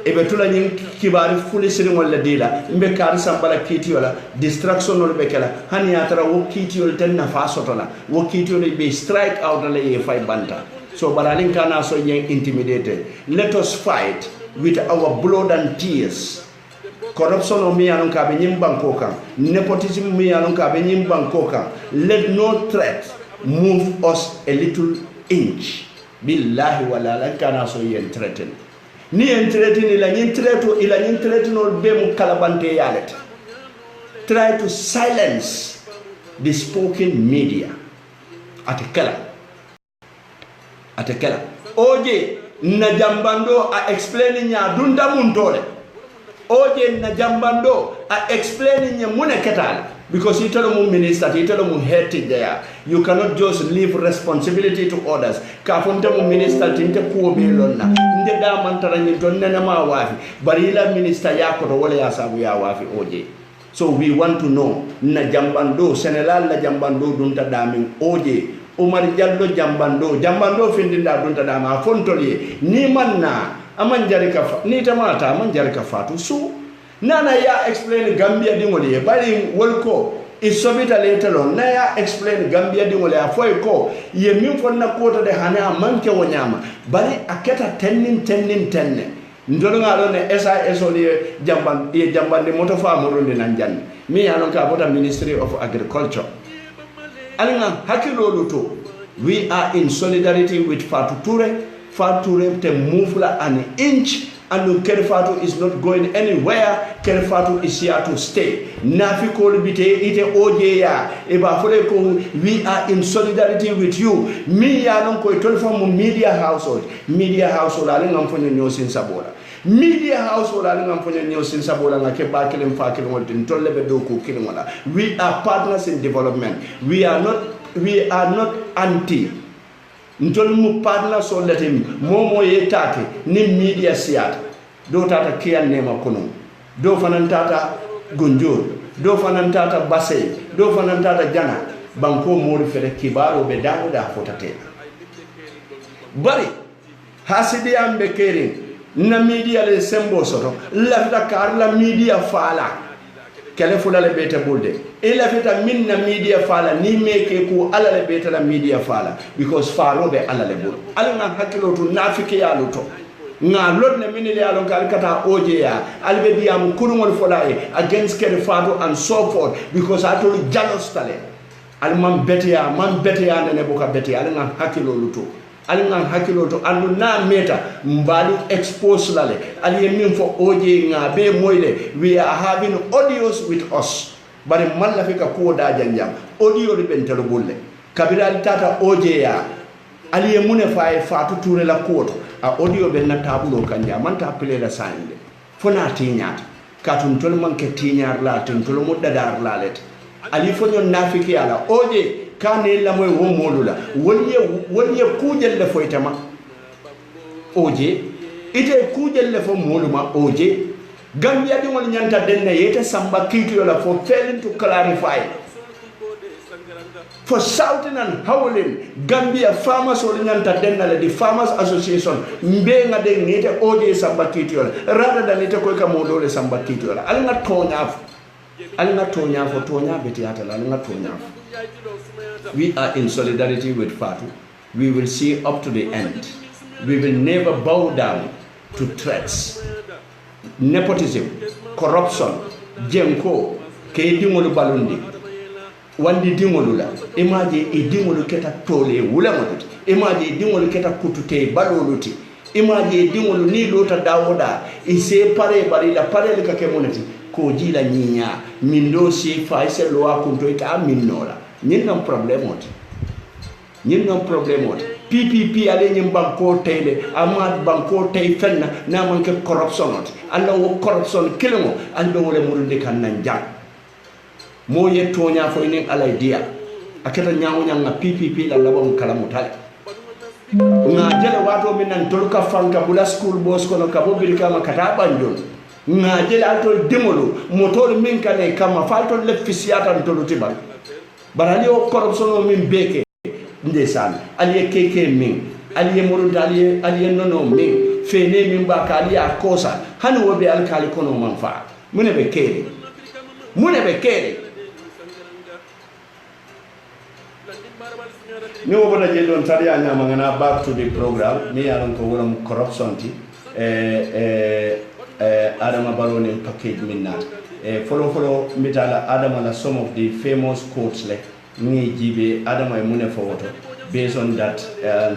ebe tula nyin kibari fuli sirin wala dila mbe kar sambala kiti wala distraction no be kala hani atara wo kiti wala tan nafa sotola wo kiti wala be strike out la e fay banta so baralin kana so nyen intimidated. Let us fight with our blood and tears. Corruption o mi alon ka be nyim banko kan, nepotism mi alon ka be nyim banko kan. Let no threat move us a little inch. Billahi wala lan kana so yen threaten. Ni en threaten ila nyin threaten no be mu kalabante yalet. Try to silence the spoken media. Atekela. Oje na jambando a explaining ya dunda muntole. Oje na jambando a explaining ya mune ketale. Because you tell them minister, you tell them head there. You cannot just leave responsibility to others. Kafunte mu minister tinte kuo bilona. Nde da mantara nyitone na ma wafi. Barila minister yako to wale ya sabu ya wafi oje. So we want to know na jambando senelal na jambando dunta daming oje Umar Jallo jambando findinda dunta dama fontoli ni manna aman jarika ni tamata aman jarika fatu su nana ya explain Gambia dingoli bari wolko isobita letelo na ya explain Gambia dingoli afoy ko ye min fonna kota de hana manke wonyama bari aketa tenne ndolo ngalo ne SAS oli jambande moto fa moronde nan janne mi yanon ka bota Ministry of Agriculture alina hakilolu to we are in solidarity with Fatou Toure te move la an inch and Kerfatu is not going anywhere. Kerfatu is here to stay. Nafi kol bite ite ojeya eba fole ko we are in solidarity with you. Mi ya non ko tolfa media household ale ngam fonyo nyosin sabola. Media household ale ngam fonyo nyosin sabola ngake ba kelem fa kelem wonten tolle be do ko kelem wala. We are partners in development. We are not anti. Ntol mu partner so letim momo yetake ni media siat do tata kiyan nema kono do fanantata gonjor do fanantata basay do fanantata jana banko mori fere kibaro be dawo da fotate bari hasidi ambe kering na media le sembo soto lafta kar la media fala kele fulale beta bolde ila fita minna media fala ni meke ko ala le beta la media fala because falo be ala le bol ala nga hakilo to nafike ya luto nga lot ne minile ya lon kal kata oje ya albe diam kurungol folae against kele fado and so forth because atol jalos tale al man bete ya ne boka bete ala nga hakilo luto alingan hakilo to andu na meta mbali expose lale ali min fo oje nga be moyle we are having audios with us bari malla fika ko da janjam audio ri bentelo bolle kabira tata oje ya ali mune faye Fatou Toure la koto a audio ben na tablo kanja man ta pele la sande fona tinyata katun tol man ke tinyar la tun tol muddadar la let ali fo nyon nafiki ala oje kane la moy wo molula wonye kujel le foytama oje ite kujel le fo moluma oje Gambia di won nyanta denna yete samba kitu la for failing to clarify for shouting and howling Gambia farmers won nyanta denna le the farmers association mbe nga de nete oje samba kitu rather than ite ko ka modole samba kitu alanga tonya fo tonya beti atala alanga tonya fo. We are in solidarity with Fatou. We will see up to the end. We will never bow down to threats. Nepotism, corruption, jenko, ke dingolu balundi. Wandi dingolu la. Imaje dingolu keta tole wula maduti. Imaje dingolu keta kutute baloluti. Imaje dingolu ni lota dawoda. Ise pare bari la pare lika kemoneti. Ko jila nyinya. Mindo si faise loa kunto ita minnola. Ñin problème ot PPP ale ñim banko tayde amad banko tay fenna na man ke corruption ot alla wo corruption kilimo albe wala murundi kan nan jang mo ye tonya fo ni alay dia aketa nyaawo nyanga PPP la labam kalamu tale nga jele wato min nan tolka fanka bula school boss kono ka bobiri kama kata banjon nga jele altol demolo motor min kane kama faltol le fisiata tolu tibal barali o corruption o min beke ndesan aliye keke min aliye murunta aliye nono min fene min ba kali akosa hani wobe alkali kono manfa mune be kere ni wo bota jellon tariya nyama ngana back to the program mi yaron ko wolam corruption ti Adama Barrow ne package minna follow mitala Adama la some of the famous quotes like ni jibe Adama mune foto based on that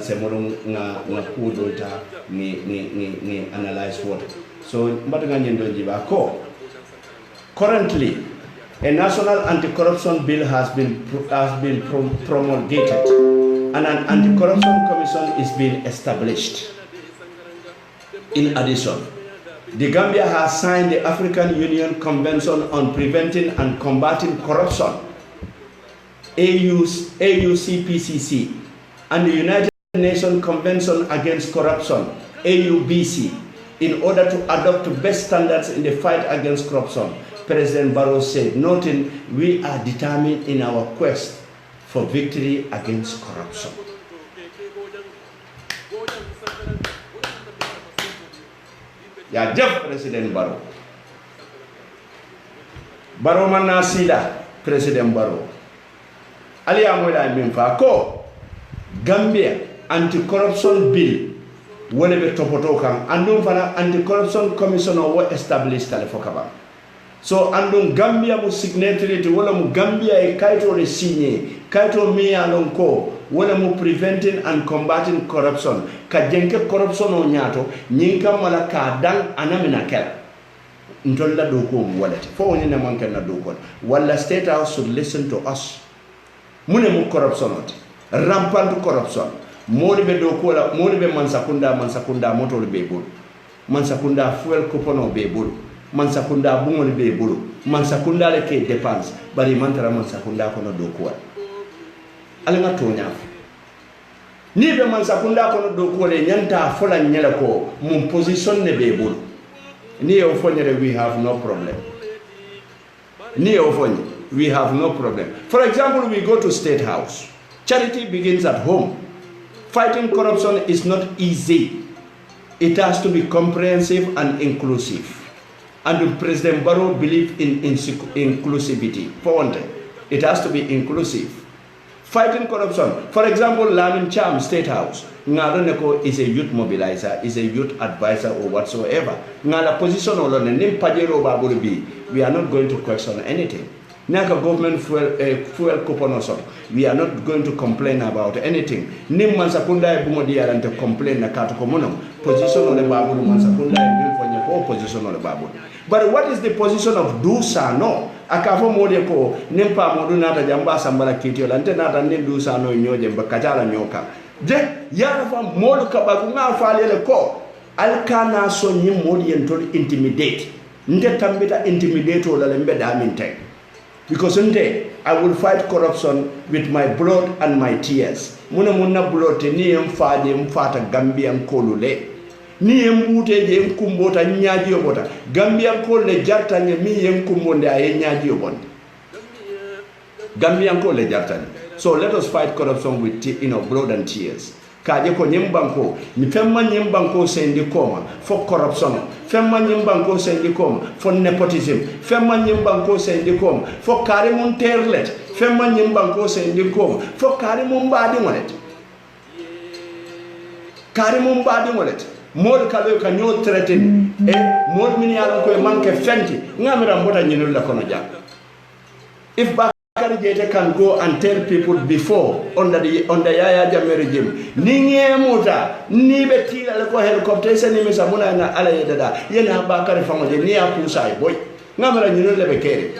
semoro nga kudo ta ni analyze what so mbatanga nyendo jiba ko currently a national anti-corruption bill has been promulgated and an anti-corruption commission is being established. In addition, the Gambia has signed the African Union Convention on Preventing and Combating Corruption, AUCPCC, and the United Nations Convention Against Corruption, AUBC, in order to adopt best standards in the fight against corruption. President Barrow said, noting we are determined in our quest for victory against corruption. Ya jab President Barrow. Barrow manna sila President Barrow. Ali amola min fa ko Gambia anti-corruption bill wole be topoto kan andum fana anti-corruption commissioner wo establish tale fokaba. So andum Gambia mu signatory to wala mu Gambia e kaito re signé kaito mi alon ko wala mu preventing and combating corruption ka jenke corruption o nyato nyinka mala ka dang anamina kala ntolla do ko walati fo woni na manke na do ko wala state house should listen to us mune mu corruption oti rampant corruption modi be do ko la modi be mansakunda moto be bul mansakunda fuel coupon be bul mansakunda bungol be bul mansakunda le ke dépense bari mantara mansakunda ko no do ko alanga tonya ni be mansakunda ko no do ko le nyanta fola nyela ko mun position ne be bul ni e ofonyere we have no problem ni e ofony we have no problem. For example, we go to State House. Charity begins at home. Fighting corruption is not easy. It has to be comprehensive and inclusive. And President Barrow believed in inclusivity. For one thing, it has to be inclusive. Fighting corruption. For example, Lamin Cham State House. Ngaroneko is a youth mobilizer, is a youth advisor or whatsoever. Ngala position olone nim pajero babulubi. We are not going to question anything. Naka government fuel coupon or something. We are not going to complain about anything. Nim mansakunda e bumodi arante complain na katu komono. Position ole babulu mansakunda e bimfonye ko position ole babulu. But what is the position of Dusa no? Akafo mode ko nimpa modu nata jamba sambala kitio lante nata nim Dusa no nyoje mbakajala nyoka. Je yara fa modu kabaku nga falele ko alkana so nyim modi entol intimidate. Nde tambita intimidate ola lembe da minte. Because today I will fight corruption with my blood and my tears. Muna blood ni mfaje mfata Gambia mkolule. Ni mbute je mkumbota nyaji obota. Gambia mkolule jarta nye mi mkumbonde aye nyaji obonde. Gambia mkolule jarta nye. So let us fight corruption with blood and tears. Kaje ko nyimbanko ni femma nyimbanko sendi koma for corruption, femma nyimbanko sendi koma for nepotism, femma nyimbanko sendi koma for karimun terlet, femma nyimbanko sendi koma for karimun badi molet, karimun badi molet. Mol kalo kanyo threaten mol mini alon ko manke fenti ngamira mbota nyinul la kono jang. If Jete can go and tell people before under Yaya Jammeh regime ninge muta ni betila le ko helicopter seni mi samuna na ala yedada yena Bakary Famoje ni akusai boy ngamara nyino le bekere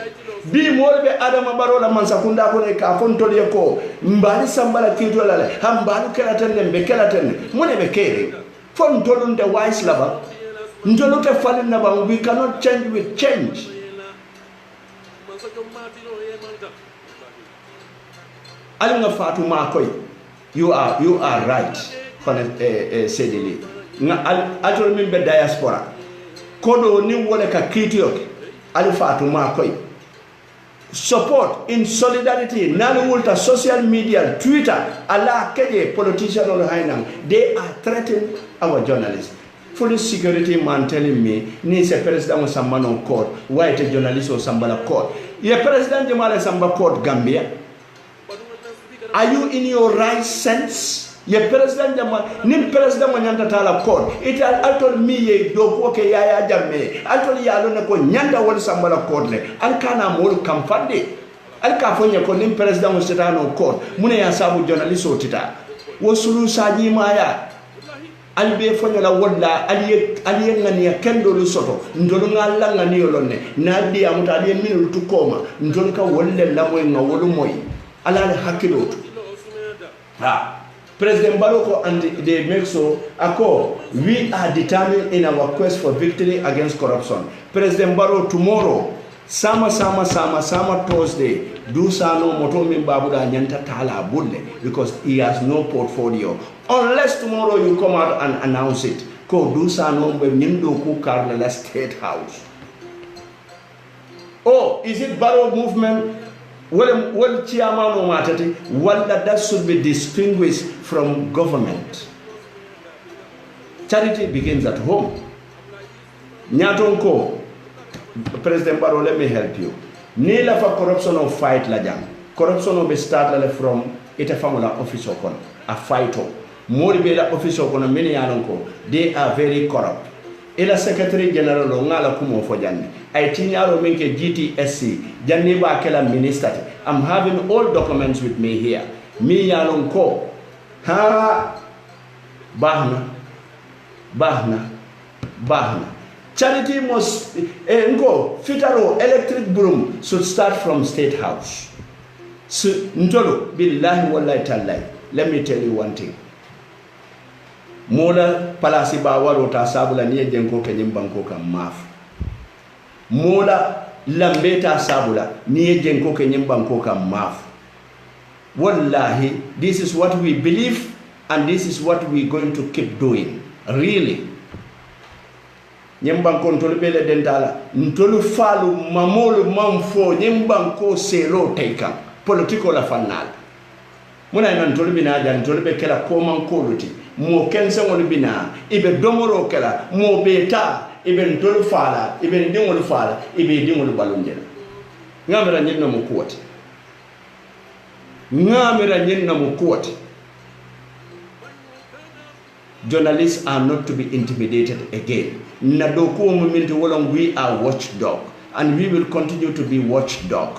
bi molbe Adama Barrow la mansakunda ko ne ka fontol yako mbali sambala kito la hambalu kelaten be kelaten mone bekere fontolun de wise laba ndolote falin na ba we cannot change with change. Alinga fatu makoy you are right kono sedili nga atol min be diaspora kodo ni wole ka kitiyo ali fatu makoy support in solidarity nalu wulta social media Twitter ala keje politician or hainam they are threatening our journalists. Police security man telling me ni se president samba no court white journalist or samba court ye president Jamala samba court Gambia. Are you in your right sense? Ye president jama nim president nyanta tala court it altol mi ye do ko ke Yaya Jammeh altol ya lo ne ko nyanta wol sambala court le al kana mol kamfande al ka fonye ko nim president mo setano court mune ya sabu journalist o tita wo sulu saji maya al be fonye la walla ali ngani ya kendo lu soto ndolu ngalla ngani yolonne na di amuta ali minul tukoma ndolu ka wolle la moy ngawolu moy ala hakilotu President Barrow and they make so we are determined in our quest for victory against corruption. President Barrow tomorrow sama Thursday do sano moto min babuda nyanta tala bulle because he has no portfolio unless tomorrow you come out and announce it ko do sano be nindo ku karla State House. Oh, is it Barrow movement? Well, chairman o matati, that should be distinguished from government. Charity begins at home. Nyatonko, President Barrow, let me help you. Nila for corruption of fight la jang. Corruption will be started from ita famula officer kon a fighter. Mori bela officer kon many yanonko. They are very corrupt. Ila Secretary General ngala kumo fo janni. Ay tinyaro menke GTSC janni ba kala minister. I'm having all documents with me here. Mi yanonko. Ha bahna. Charity must go fitaro electric broom should start from State House. So ntolo billahi wallahi tallahi. Let me tell you one thing. Mola palasi ba waro ta sabula niye jenko ke nyimbanko ka maf. Mola lambeta sabula niye jenko ke nyimbanko ka maf. Wallahi, this is what we believe and this is what we're going to keep doing. Really. Nyembanko ntolu bele dentala ntolu falu mamolu mamfo nyembanko selo taika politiko la fanal muna ina ntolu bina ja ntolu be kala ko man ko luti mo kense ngol bina ibe domoro kala mo beta ibe ntolu fala ibe ndingol fala ibe dingol balunjela ngamera nyenna mo kuwati journalists are not to be intimidated again. We are watchdog and we will continue to be watchdog.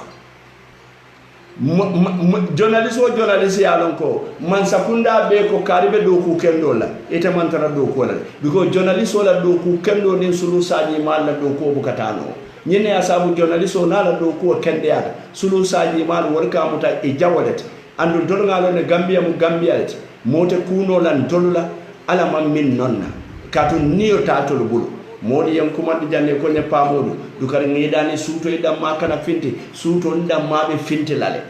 Journalists yalonko mansakunda beko karibe doku kendola ita mantara doku la because journalists wala doku kendo nin sulu saji mal la doku bukatano nyene asabu journalists ona la doku kende ata sulu saji mal worka muta ijawalet andu dolngalo ne Gambia mu Gambia let mote kuno la ndolula ala man min nonna katu niyo tatolo bulu modi yam kumandi janne ko ne pamodu dukar ngidani suto ida makana finti suto nda mabe finti lale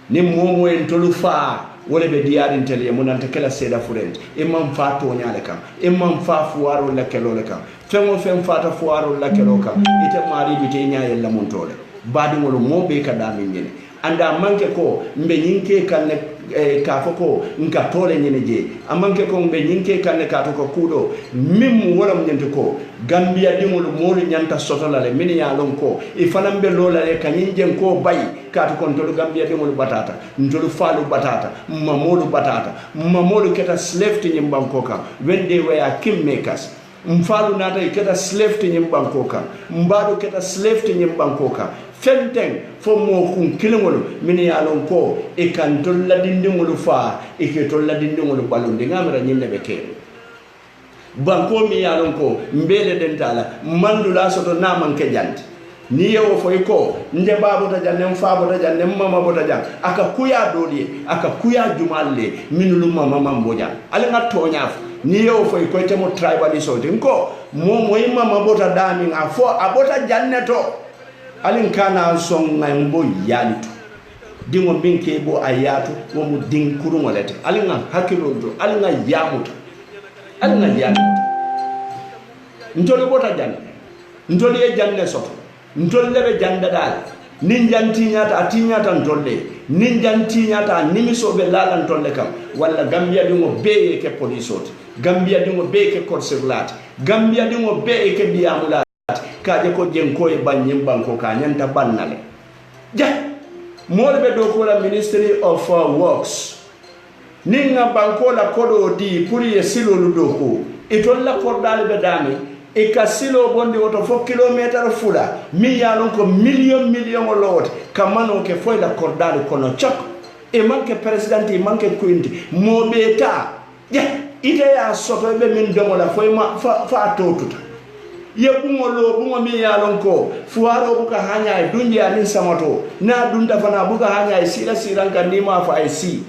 ni momo en tolu fa wala be diari intele munanta kala seda furent imam fa to nyaale kam imam fa fuwaro la kelo le kam fengo fem fata fuwaro la kelo kam ite mari bi te nyaayel la mun tole badi ngolo mo be ka dami nyene anda manke ko mbe nyinke kan ka foko nka tole nyene je amanke ko mbe nyinke kan ka to ko kudo mim wala nyente ko Gambia dingol mori nyanta sotola le min ya lon ko e fanambe lola le kanyinje ko bay ka to kon to Gambia dingol batata ndolu falu batata mamodu keta slave to nyimbankoka when they were kingmakers mfalu nata keta slave to nyimbankoka mbado keta slave to nyimbankoka fenteng fo mo kun kilingol min ya lon ko e kan to ladindingol fa e ke to ladindingol balunde ngamira nyinne be ke banko mi ya lon ko mbele dentala mandula soto na manke janti ni yewo foy ko nde babo ta janne mfaabo ta janne mama bota jang aka kuya doli aka kuya jumalle minulu mama mambo jang ali ngatto nyaaf ni yewo foy ko temo tribalism ko mo moy mama bota dami nga fo abota janne to alin kana son ngbo yalitu dingo minke bo ayatu wo mu ding kurungolete alin nga hakilo do alin nga yamuta ntoli bota janne ntoli e janne soto ntolle be janda dal nin janti nyata atinyata ntolle nin janti nyata nimiso be lala ntolle kam walla Gambia dingo beye ke polisoti Gambia dingo beye ke korseglati Gambia dingo beye ke biamulati kaje ko jenko e banyim banko ka nyanta bannale ja molbe do ko la Ministry of Works ninga banko la kodo di puri e silolu do ko e tolla kordale be dami e kasilo bondi woto fo kilometer fula mi yalon ko million o lot kamano ke foi la kordale kono chok e manke president e manke quindi mo beta ya ite ya soto be min domo la foi ma fa totuta ye bungo mi yalon ko fuaro buka hanya e dunja ni samato na dunda fana buka hanya e sila ranka ni ma fa si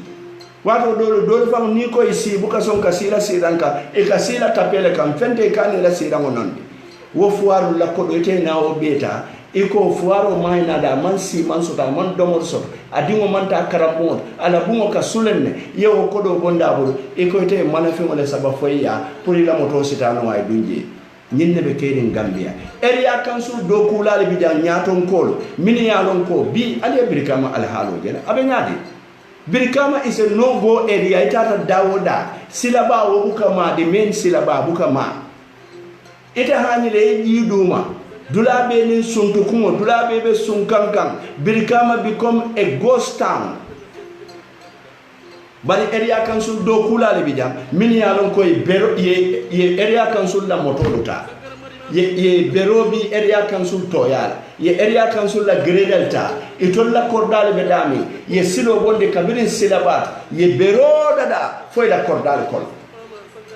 wato dole fam ni ko isi buka son kasila siranka e kasila tapele kam fente kan la sirango non wo fuaru la ko do te na o beta e ko fuaro mai na da man si man so ta man do mo so adingo man ta karamo ala bungo ka sulenne ye o ko do bonda bulu e ko te manafi mo le saba foya pour la moto sitano ay dunje ñinne be keden Gambia area council do kulale bi jan nyaton kol mini yalon ko bi ali Brikama al halo jena abe nyadi Brikama is a no go area itata dawoda silaba wo bukama the main silaba bukama ita hani le yiduma dulabe ni suntu kumo dulabe be sunkankan Brikama become a ghost town bari area council do kulale bi jam min yalon koy bero ye area council la moto luta ye bero bi area council to yala ye area council la gredelta itol la cordale be dami ye silo bonde kabirin silabat ye bero dada foy la cordale kol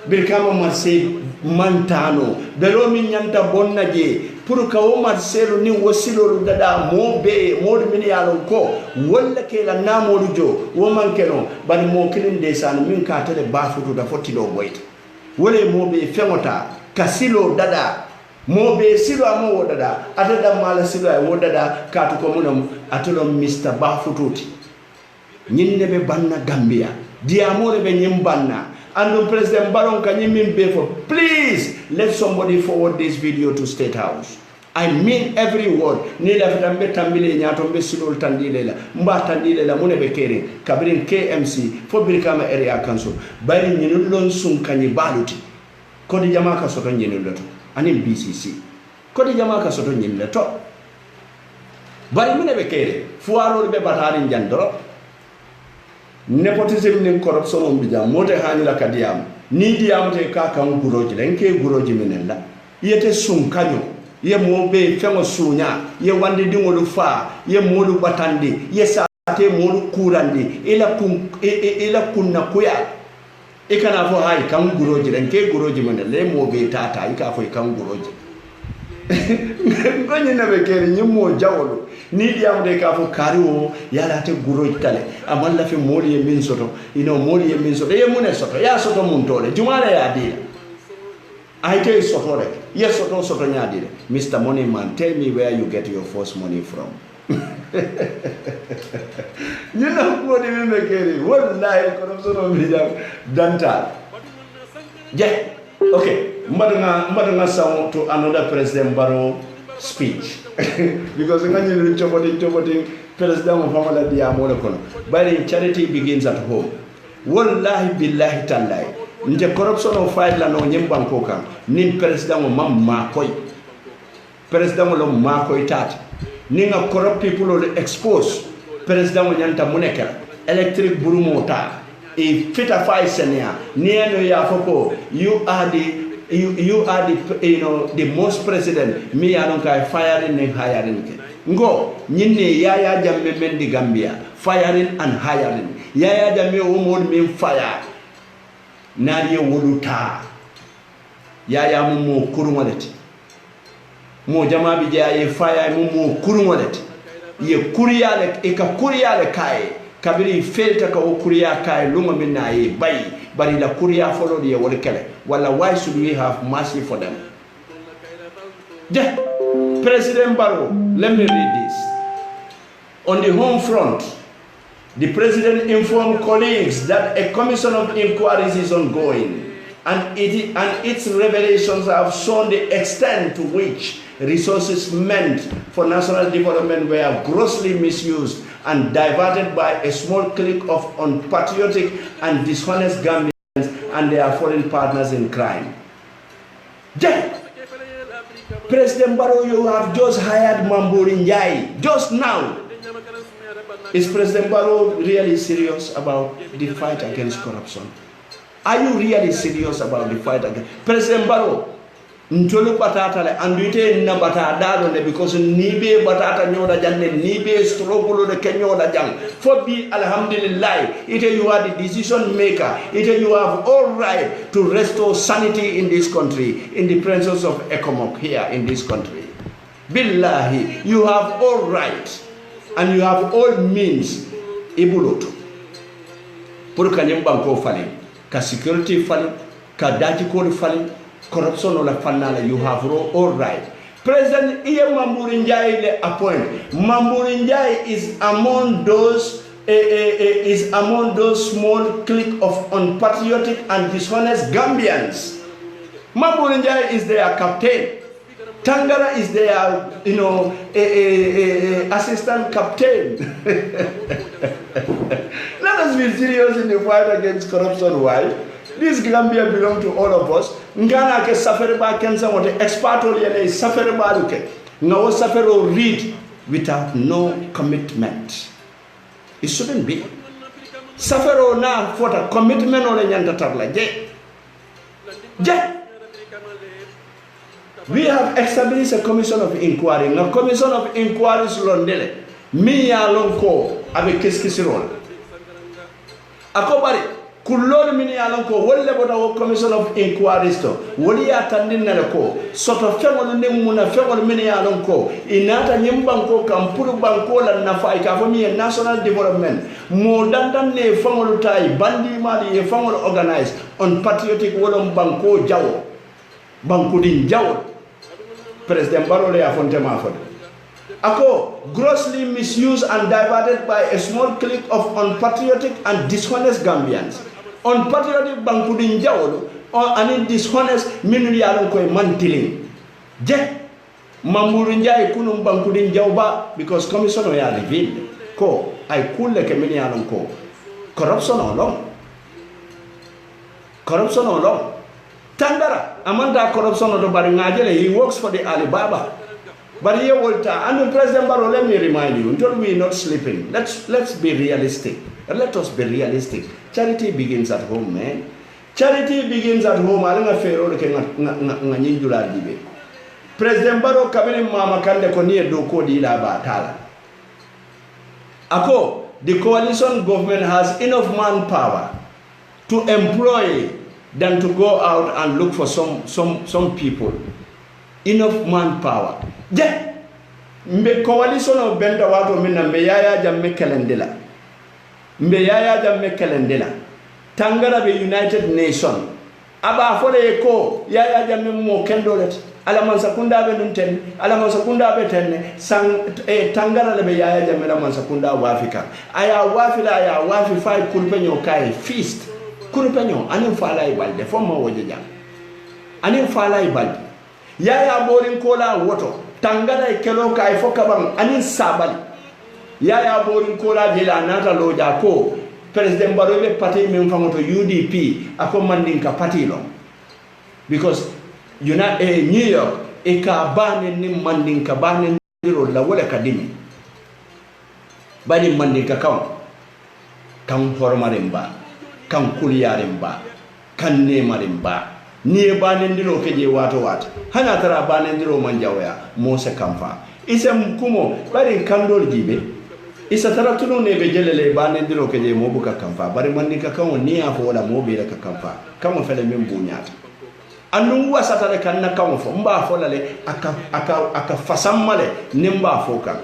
Brikama marse mantano bero min nyanta bonna je pour ka o marselo ni wasilo dada mo be mo min yalon ko walla ke la namolu jo wo mankeno bari mo kilin de san min ka tele bafutu da fotilo boyta wole mo be femota kasilo dada mo be silo amo dada atada mala silo ay wodada katu ko munam atolo Mr. Bafututi nyinde be banna Gambia diamore be nyim banna and President Barrow can you mean before please let somebody forward this video to State House. I mean every word. Ni la fitambe tambile nyatombe silol tandile la mba tandile la mune bekere kabirin KMC for Brikama area council bari nyinu lon sun kanyi baluti kodi jama ka soto nyinu leto ani BCC kodi jama ka soto nyinu leto bari mune bekere fuaro be batari njandoro nepotism ni corruption on bija mote hani la kadiyam ni diyam te ka kan guroji lenke guroji minella yete sun kanyo ye mo be fengo sunya ye wande dingolu fa ye modu batandi ye sate modu kurandi ila kunna kuya ikana fo hay kan guroji lenke guroji minella mo be tata ika fo kan guroji ngoni na be keri nyimo jawolu ni diam de ka fo kariwo yala te guroji tale amalla fi modi ye min soto modi ye min soto ye mune soto ya soto mun tole jumala ya dila aite soto rek ye soto nyaadile Mr. Money Man, tell me where you get your first money from. You know what you make it wallahi corruption on bija dantal yeah okay mbadanga sound to another President Barrow speech because ngani lu choboti president of famala dia mo kono bari charity begins at home wallahi billahi tallahi nje corruption of fight la no nyemban ko kan nin president o mamma koy president lo ma koy tat ninga corrupt people will expose president o nyanta muneka electric burumota e fita fai senia nieno ya foko you are the most president me ya don kai firing and hiring ngo nyinne yaya jamme mendi Gambia firing and hiring yaya jamme o mod min fire nariye woluta yaya mo kurumoleti mo jama bi jaye fire mo kurumoleti ye kuriyale e ka kuriyale kai kabiri felta ka o kuriya kai lunga minna ye bay bari la kuriya follow ye wol kele wala why should we have mercy for them? President Barrow, let me read this. On the home front, the president informed colleagues that a commission of inquiries is ongoing, and its revelations have shown the extent to which resources meant for national development were grossly misused and diverted by a small clique of unpatriotic and dishonest Gambians and their foreign partners in crime. President Barrow, you have just hired Mamburi Njai just now. Is President Barrow really serious about the fight against corruption? Are you really serious about the fight against President Barrow? Ntolu batata le anduite na batata do ne because nibe batata nyoda janne nibe struggle de kenyoda jang for be alhamdulillah ite you are the decision maker ite you have all right to restore sanity in this country in the presence of ECOMOG here in this country. Billahi, you have all right and you have all means ibuloto pour kanyem banko fali ka security fali ka daji ko fali corruption or la fanala, you have all right. President Iye Mamburi Njai le appoint. Mamburi Njai is among those small clique of unpatriotic and dishonest Gambians Mamboure Njie is their captain. Tangara is their, assistant captain. Let us be serious in the fight against corruption. Why? This Gambia belongs to all of us. Ngana ke safari ba kensa mote expert oliene safari ba duke. Ngawo safari read without no commitment. It shouldn't be. Safari na fota commitment ole nyanta tabla je. We have established a commission of inquiry. A commission of inquiry is londele. Mi ya lonko abe keskisirol. Akobari kullol min ya lonko wolle bota wo commission of inquiry sto. Woli ya tandinna ko soto fengol ne muna fengol min ya lonko inata nyimbanko kampuru banko la nafa ka fami national development mo dandan ne fengol tay bandi mali e fengol organize on patriotic wolom banko jawo banko din jawo. President Barole Afontema Afod. Ako, grossly misused and diverted by a small clique of unpatriotic and dishonest Gambians. Unpatriotic Bankudin Jawolo, or an dishonest Minuyalon Koi Mantiling. Je, Mamurinja Kunum Bankudin Jawba, because Commissioner ya revealed. Ko, I cool like a Minialon Ko. Corruption or long. Corruption or long. Tangara, Amanda corruption of the Baringajele, he works for the Alibaba. But here, Walter, and President Barrow, let me remind you, until we are not sleeping, let's be realistic. Let us be realistic. Charity begins at home, man. Charity begins at home. President Barrow, Kabini Mama Kande Konia Doko di la Batala. Ako, the coalition government has enough manpower to employ than to go out and look for some people. Enough manpower. Yeah. Mbe coalition of benda watu mina mbe yaya jamme kelendela. Mbe yaya jamme kelendela. Tangara be United Nation. Aba afole eko yaya jamme mo kendolet. Ala mansakunda be nunten. Ala mansakunda be tenne. Tangara le be yaya jamme la mansakunda wa Afrika. Aya wafila aya wafi fai kulpenyo kai feast. Kurupenyo anin fala ibalde foma wojeja anin fala ibalde yaya borin kola woto tangara ikelo kai foka bang anin sabali yaya borin kola jela nata loja ko president Barobe party men fangoto UDP ako mandinka party lo because New York e ka bane ni mandinka bane ndiro la wala kadimi bani mandinka kam hormarimba kan kuliyarimba kan nemarimba ni banendiro keje wato hana tara banendiro manjawya mose kamfa isem kumo bari kandol jibe isa tara tuno ne be jelele banendiro keje mobuka kamfa bari mandika kan ni afo wala mobe ka kamfa kamo fele men bunyata anu wasata kan na kan fo mba fo lale aka fasammale nimba fo kan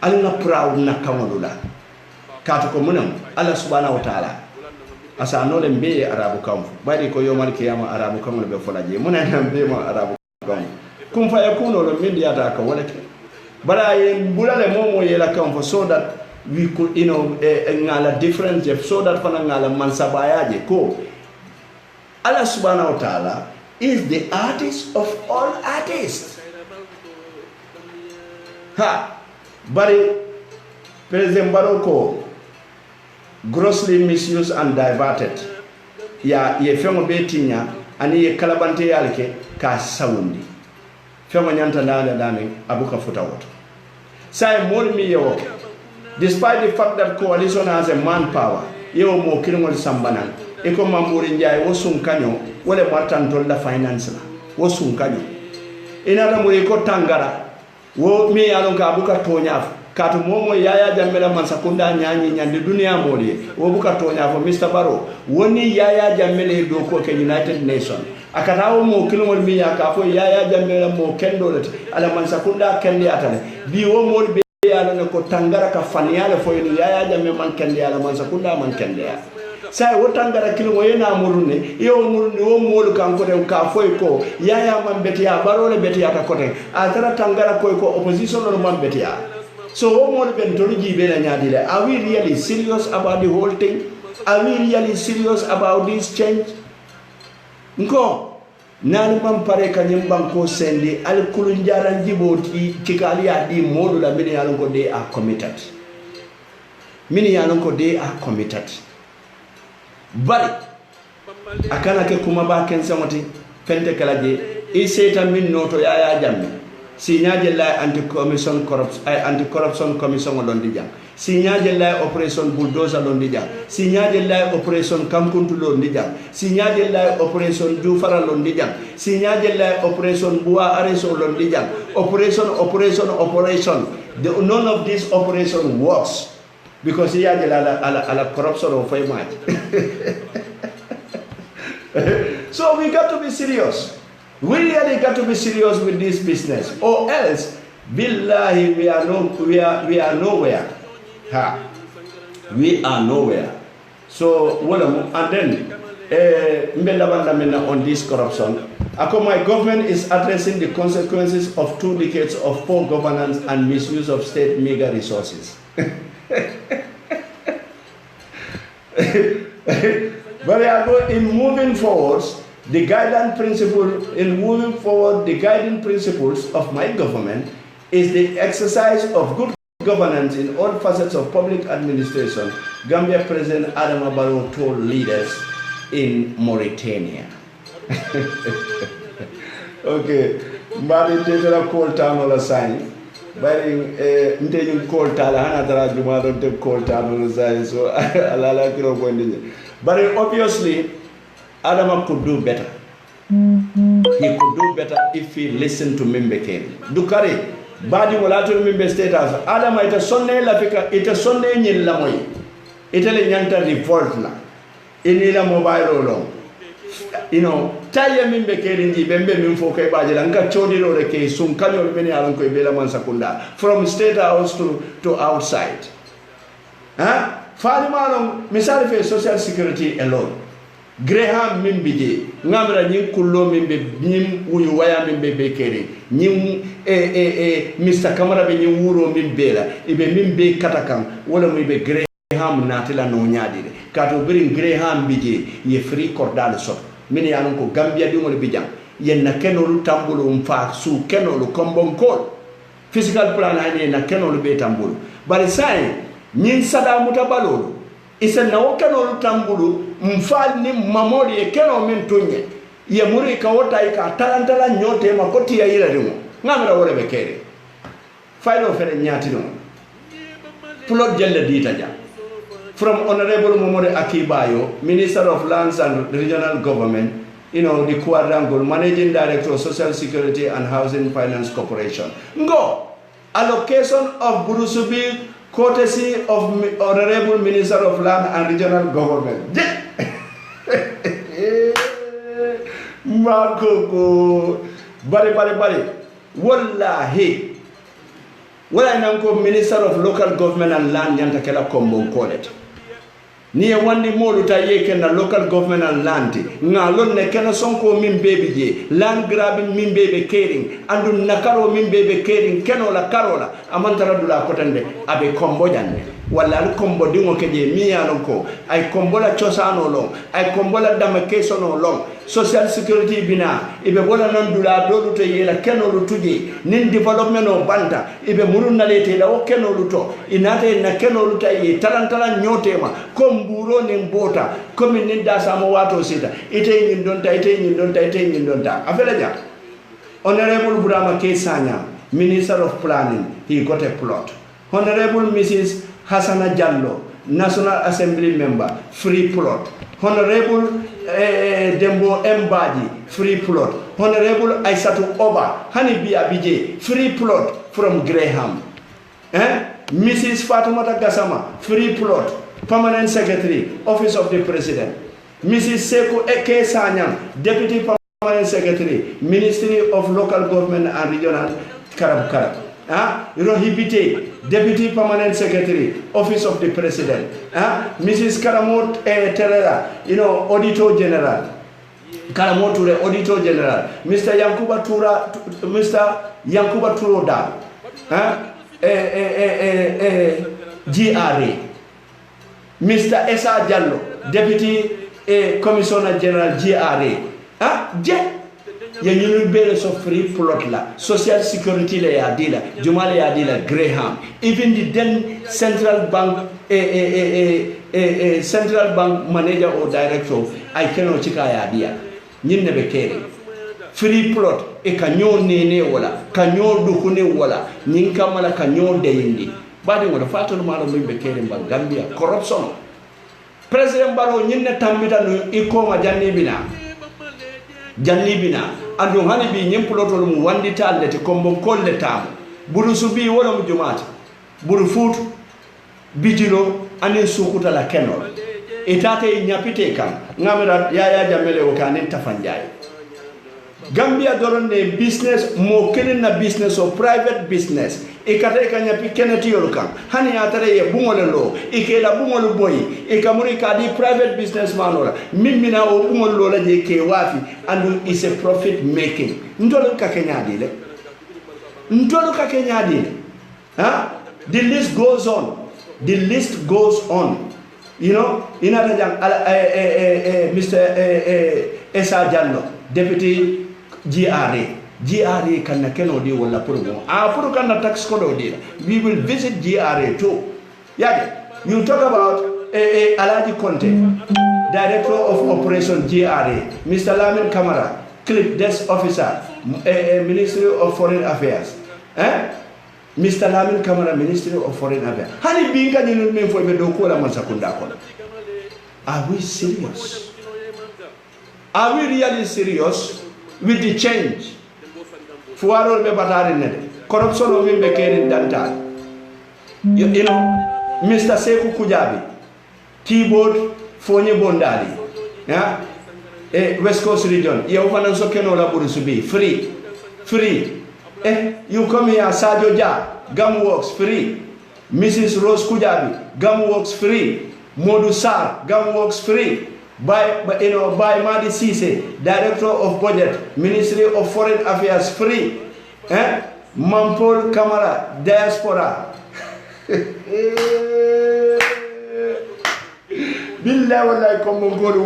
alna proud na kamolula kato ko munam Allah subhanahu wa ta'ala asa nole mbe arabu kamfu bari ko yomal kiyama arabu kamul be folaje munan be ma arabu kam kum fa yakuno lo min yata ka wala ke bara ye bulale momo yela kamfu so that we could ngala different so that fana ngala mansabayaje ko Allah subhanahu wa ta'ala is the artist of all artists. Bari President Baroko grossly misused and diverted. Ya ye fengo betinya ani ye kalabante yalke ka sawundi. Fengo nyanta dale dame abuka futa woto. Say more mi yewo. Despite the fact that coalition has a manpower, yewo mo kirimol sambanan. Eko Mamboure Njie wo sunkanyo wole martantol la finance la wo sunkanyo inata mo eko Tangara wo mi yalon ka buka tonya katu momo yaya jammela mansakunda nyanyi nyande dunia moli wo buka tonya fo Mr. Barrow woni yaya jammele do ko ke United Nation akatawo mo kilomol mi yaka fo yaya jammela mo kendolet ala mansakunda kendi atale bi wo mo be yalon ko Tangara ka faniale fo yaya jamme man kendi ala mansakunda man kendi sai wotangara kilo yena murune yo murune wo molu kan ko ka foy ko yaya man betiya Barrow le betiya ka kote atara tangara ko opposition no man betiya so wo molu ben to jibe na nyadile. Are we really serious about the whole thing? Are we really serious about this change? Nko nan man pare kanyum banko sendi al kulunjaran jiboti kikali adi modu la mini yalon ko they are committed bari akana ke kuma ba ken samati fente kala je e seta min noto ya jamme signaje la anti corruption commission londi jang signaje la operation bulldozer londi jang signaje la operation kampuntu londi jang signaje la operation jufara londi jang signaje la operation buwa areso londi jang operation none of this operation works because signaje la corruption of much. So we got to be serious. We really got to be serious with this business, or else, billahi, we are nowhere. We are nowhere. So, and then, on this corruption, my government is addressing the consequences of 2 decades of poor governance and misuse of state mega resources. But in moving forward, the guiding principles of my government is the exercise of good governance in all facets of public administration, Gambia President Adama Barrow told leaders in Mauritania. Okay, mbadi tetela call town ola sign. Bari nteju call tala hana tara juma don te call town ola sign so alala kiro ko ndije. But obviously, Adama could do better. He could do better if he listened to Mimbe Keri. Dukari, badi wala to Mimbe State House. Adama ita sonne la fika, ita sonne nyil la moy. Ita le nyanta revolt na. Ini la mobile long. You know, taya Mimbe Keri ndi bembe mimfo kay baje la nga chodi lo reke sum kanyo bene alon ko bela man sakunda from State House to outside. Huh? Falimalong misali fe social security alone. Graham Mimbije, ngamra nyin kullo mimbe nyim wuyu waya mimbe bekeri. Nyim Mr. Kamara be nyim wuro mimbela. Ibe mimbe katakam wala mimbe Graham natila no nyadire. Kato bring Graham bije ye free cordal so. Mini yanon ko Gambia di ngol bijang. Yen na kenolu tambulu mfa su kenolu kombon kol. Physical plan hani na kenolu be tambulu. Bari sai nyin sada mutabalolo isa na wakano tambulu mfal ni mamori e keno min tunye ye muri ka wota ika talantala nyote makoti ya ila rimo ngamira wole bekere faydo fere nyati dum plot jelle dita ja from Honorable Momode Akibayo, Minister of Lands and Regional Government, the Quadrangle, Managing Director of Social Security and Housing Finance Corporation. Ngo, allocation of Burusubi, courtesy of Honorable Minister of Land and Regional Government. Makoko, bari, wallahi. Wala nanko Minister of Local Government and Land yanta kela kombo kolet. Niye wandi molu ta yeke na local government and land nga lon ne kena sonko min baby je land grabbing min baby caring andu nakaro min baby caring keno la karola amantara dula kotande abe kombo jande wala al kombo dingo keje mi yalon ko ay kombo la chosano long ay kombo la damakeso no long social security bina ibe wala non dula do to yela keno lu tuje nin development no banta ibe murun na lete la o keno lu to inate na keno lu tay talantala nyotema komburo ni mbota komi ni dasa mo wato sita ite nyin donta afela ja Honorable Burama Kesanya, Minister of Planning, he got a plot. Honorable Mrs. Hassana Jallo, National Assembly member, free plot. Honorable Dembo Mbaji, free plot. Honorable Aisatu Oba, Hanibi Abije, free plot from Graham. Mrs. Fatumata Gassama, free plot. Permanent Secretary, Office of the President. Mrs. Sekou Eke Sanyang, Deputy Permanent Secretary, Ministry of Local Government and Regional Karab. Rohibite, Deputy Permanent Secretary, Office of the President. Mrs. Karamot Terera, Auditor General. Karamot Ture, Auditor General. Mr. Yankuba Turoda, GRA. Mr. Esa Jallo, Deputy Commissioner General GRA. ya ñunu bele so free plot la social security le ya dila jumale ya dila Graham even the then central bank central bank manager or director I cannot chika ya dia ñinne be kere free plot e kanyo nene wala kanyo dukune wala ñin kamala kanyo deyindi badi wala fatol mala mo be kere ba Gambia corruption president Barrow ñinne tambita no ikoma jannibina ando hani bi ñem plotol mu wandi tallete kombo kolle tam buru subi wala mu jumaati buru fut bijilo ani sukuta la kenol etate nyapite kam ngamira yaya jamele o kanin tafanjay Gambia doronde business mo kenen na business or private business e kata ka nyapi keneti yolu kam hani atare ye bungole lo e ke la bungole boy e kamuri ka di private business manola mimmina o bungole lo la je ke wafi and is a profit making ndolo ka kenyadi le ha the list goes on you know inata jang Mr. Esa Jallo deputy GRA kanna keno di wala pour mo pour kanna tax kodo di we will visit GRA too yage you talk about Alaji Conte director of operation GRA Mr. Lamin Kamara clip desk officer Ministry of Foreign Affairs Mr. Lamin Kamara Ministry of Foreign Affairs hani binga ni men fo be do ko la man sakunda ko are we serious are we really serious with the change fuarol be batari nede corruption o be kerin dantal you know Mr. Seku Kujabi keyboard fonye bondali West Coast region you fanan so keno la buru subi free you come here Sadio Dia Gum Works free Mrs. Rose Kujabi Gum Works free Modu Sar Gum Works free by Madi Sise, Director of Budget, Ministry of Foreign Affairs, free. Mampol Kamara, Diaspora. Billahi wallahi komongori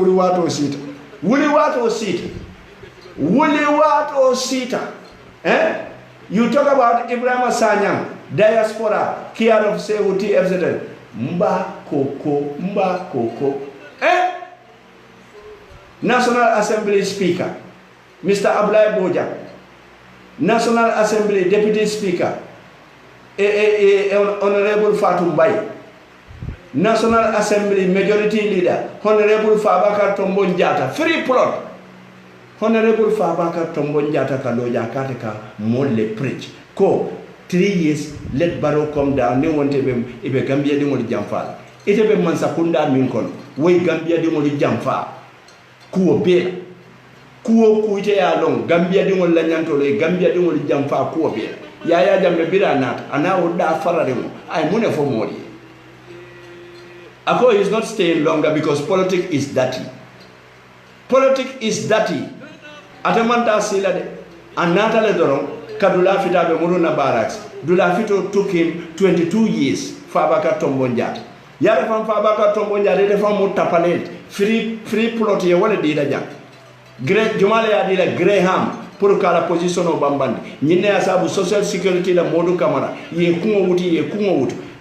uliwato sita. You talk about Ibrahim Sanyang, Diaspora, care of Sehuti FZL. Mba koko. National Assembly Speaker, Mr. Ablai Boja, National Assembly Deputy Speaker, Honorable Fatou Mbaye, National Assembly Majority Leader, Honorable Fabakar Tombon Jata, free plot. Honorable Fabakar Tombon Jata Kaloja Kateka Mole preach. Ko 3 years let Barrow come down, ne wonte be ibe Gambia di moli jamfa. Ite be mansakunda minkon, we Gambia di moli jamfa. Kuo bela kuite ya long Gambia di ngol la nyantolo Gambia di ngol jamfa kuo bela ya jambe bira nat ana oda farare mo ay mune fo modi ako is not staying longer because politics is dirty atamanta sila de anata le doron kadula fitabe muluna barracks dula fito took him 22 years Fabakar Tombon Jata yara fam Fabakar Tombon Jata de fam mutapalent free plot ye wala di da jang jumale ya di la Graham pour ka la position o bambandi nyine asabu social security la Modu Kamara ye kungo wuti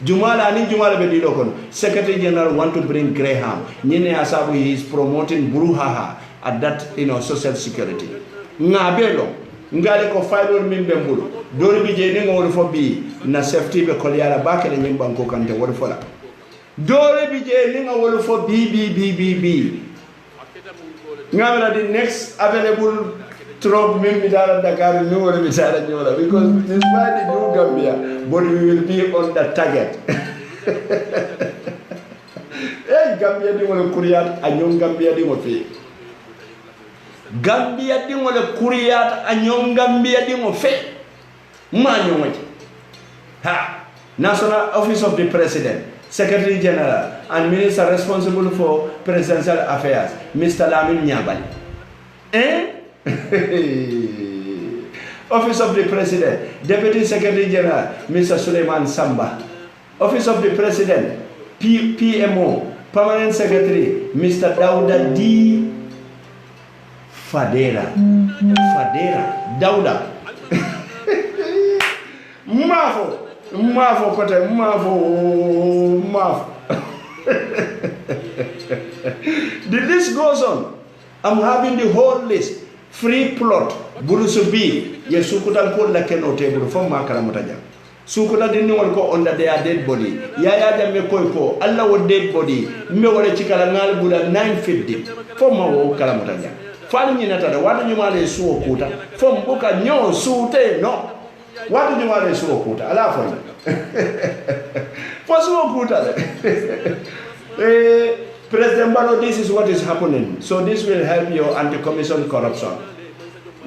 jumala be di do kono secretary general want to bring Graham nyine asabu he is promoting brouhaha at that social security ngabelo ngale ko faydol min be mbulu dori bi je ni ngol fo bi na safety be kolyala bakale nyimbanko kante wala fola dole bije linga wolo fo bi ngamra the next available trope min midara Dakar no wala midara nyola because despite the new Gambia but we will be on the target Gambia di wala kuriyat anyong Gambia di mo fi Gambia di wala kuriyat anyong Gambia di mo fe manyo mo National Office of the President, Secretary General and Minister responsible for Presidential Affairs, Mr. Lamin Nyabali. Office of the President, Deputy Secretary General, Mr. Suleiman Samba. Office of the President, PMO, Permanent Secretary, Mr. Dauda D. Fadera Dauda Mafo kote Mafo the list goes on. I'm having the whole list. Free plot Burusubi ye sukutan ko la keno table from makara mutaja sukula dinni wal ko under their dead body yaya jambe ko Allah wo dead body me wala cikala ngal bula 950 from wo kala mutaja fani ni nata wadu nyuma le suwo kuta from buka nyo sute no wadu nyuma le suwo kuta ala fo for suwo kuta President Barrow, this is what is happening. So this will help your anti-commission corruption.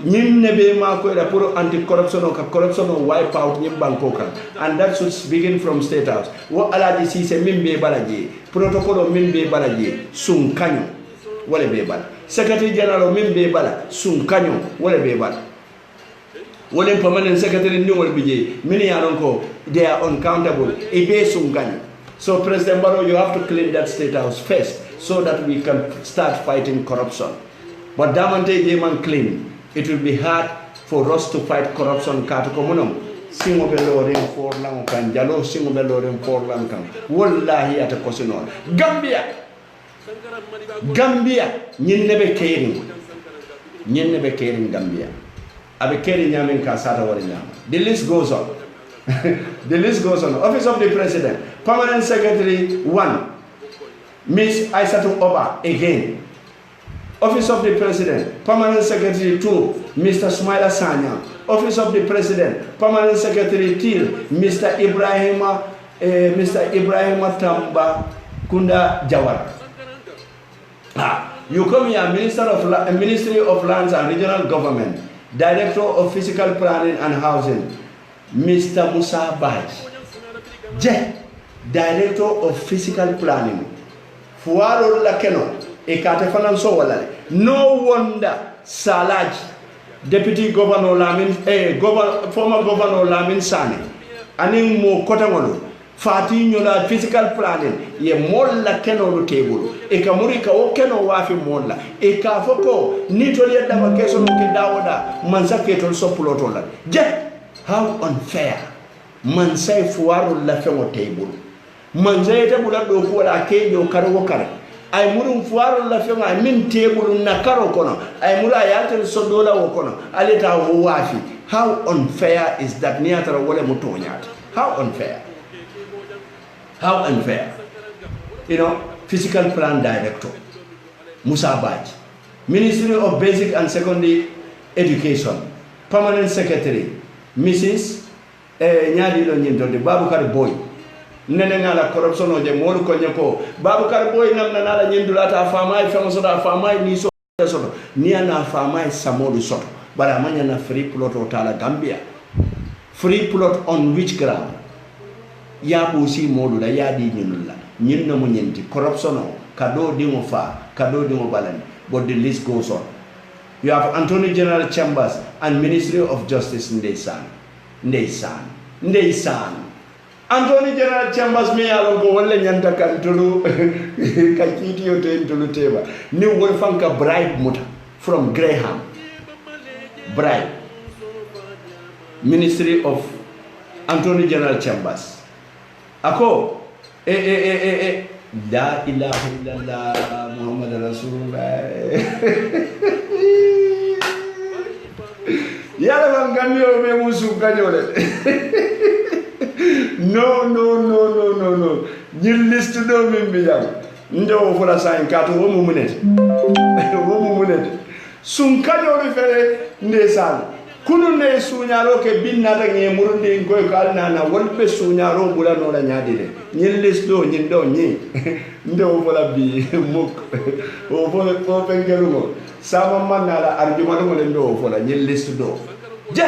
Nyim nebe ma ko da pour anti-corruption or corruption or wipe out nyim bankoka. And that should begin from State House. Wo alaji si se mimbe balaji, protocol mimbe balaji, sun kanyo, wale be bala. Secretary General mimbe bala, sun kanyo, wale be bala. Wale permanent secretary new will be many aronko, they are uncountable. Ibe sun kanyo. So President Barrow, you have to clean that State House first so that we can start fighting corruption. But Damante Jeman clean, it will be hard for us to fight corruption. Katukomunum, singo belorim for lankan, jalo singo belorim for lankan. Wallahi at a cosinon. Gambia, nebe caring. Nebe caring Gambia. Abe caring yamin kasata warinyama. The list goes on. The list goes on. Office of the President, Permanent Secretary 1, Miss Aissatou Oba again. Office of the President, Permanent Secretary 2, Mr. Smaila Sanya. Office of the President, Permanent Secretary 3, Mr. Ibrahima Tamba Kunda Jawara. You come here, Ministry of Lands and Regional Government, Director of Physical Planning and Housing, Mr. Musa Baj, Director of Physical Planning. Fuaro Lakeno, Ekate Fananso Walale. No wonder Salaj, Deputy Governor Lamin, former Governor Lamin Sane, Aning Mo Kotamolo, Fati Nyola Physical Planning, Ye Molla Keno table, Ekamurika Okeno Wafi Molla, Ekafoko, Nitolia Davacation Kidawoda, Mansaketon Sopulotola. How unfair. Mansai fuaro la fengo table. Mansai table do ko la ke yo karo kare. Ay murum fuaro la fengo ay min table na karo kono. Ay mura ayatel so dola wo kono. Aleta wo wafi. How unfair is that niatara wole mutonyat? How unfair? How unfair? You know, Physical Plan Director Musa Baj, Ministry of Basic and Secondary Education, Permanent Secretary Mrs. Nyadilo Nyintode, Babukar Boy. Nenengala corruption o je molu ko nyako. Babukar Boy nam nanala nyindulata famai famosoda famai ni so soto. Ni ana famai samodu soto. Bara manya na free plot o tala Gambia. Free plot on which ground? Ya busi modula ya di nyinula. Nyinna mo nyenti corruption o kado dingo fa, kado dingo balan. But the list goes on. You have Attorney General Chambers and Ministry of Justice Ndesan. Attorney General Chambers me alongo wala nyanta kantulu kakiti yote ntulu teba. Ni wolfanka bribe muta from Graham. Bribe. Ministry of Attorney General Chambers. Ako La ilaha illallah Muhammad Rasulullah. Yala bangamio me musu kanyole. No. You list to do me yam. Ndo for a sign kato wo mumunete. Wo mumunete. Sun kanyole fere ndesan. Kunu ne sunyaro ke binna da nge murundi ngoy kalna na wolpe sunyaro bula no la nyadile. Nyin listo nyin do nyi. Ndo vola bi muk. O vola ko pengerumo. Sama manala argument mo le ndo vola nyin listo do. Je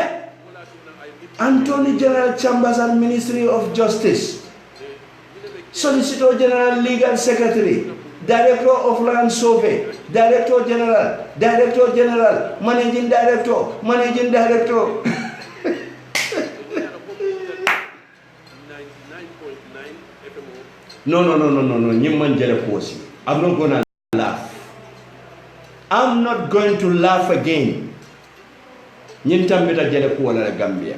Attorney General Chambers and Ministry of Justice, Solicitor General Legal Secretary, Director of Land Survey, Director General, Managing Director. No. I'm not gonna laugh. I'm not going to laugh again. Nyintambita jele kuwala Gambia.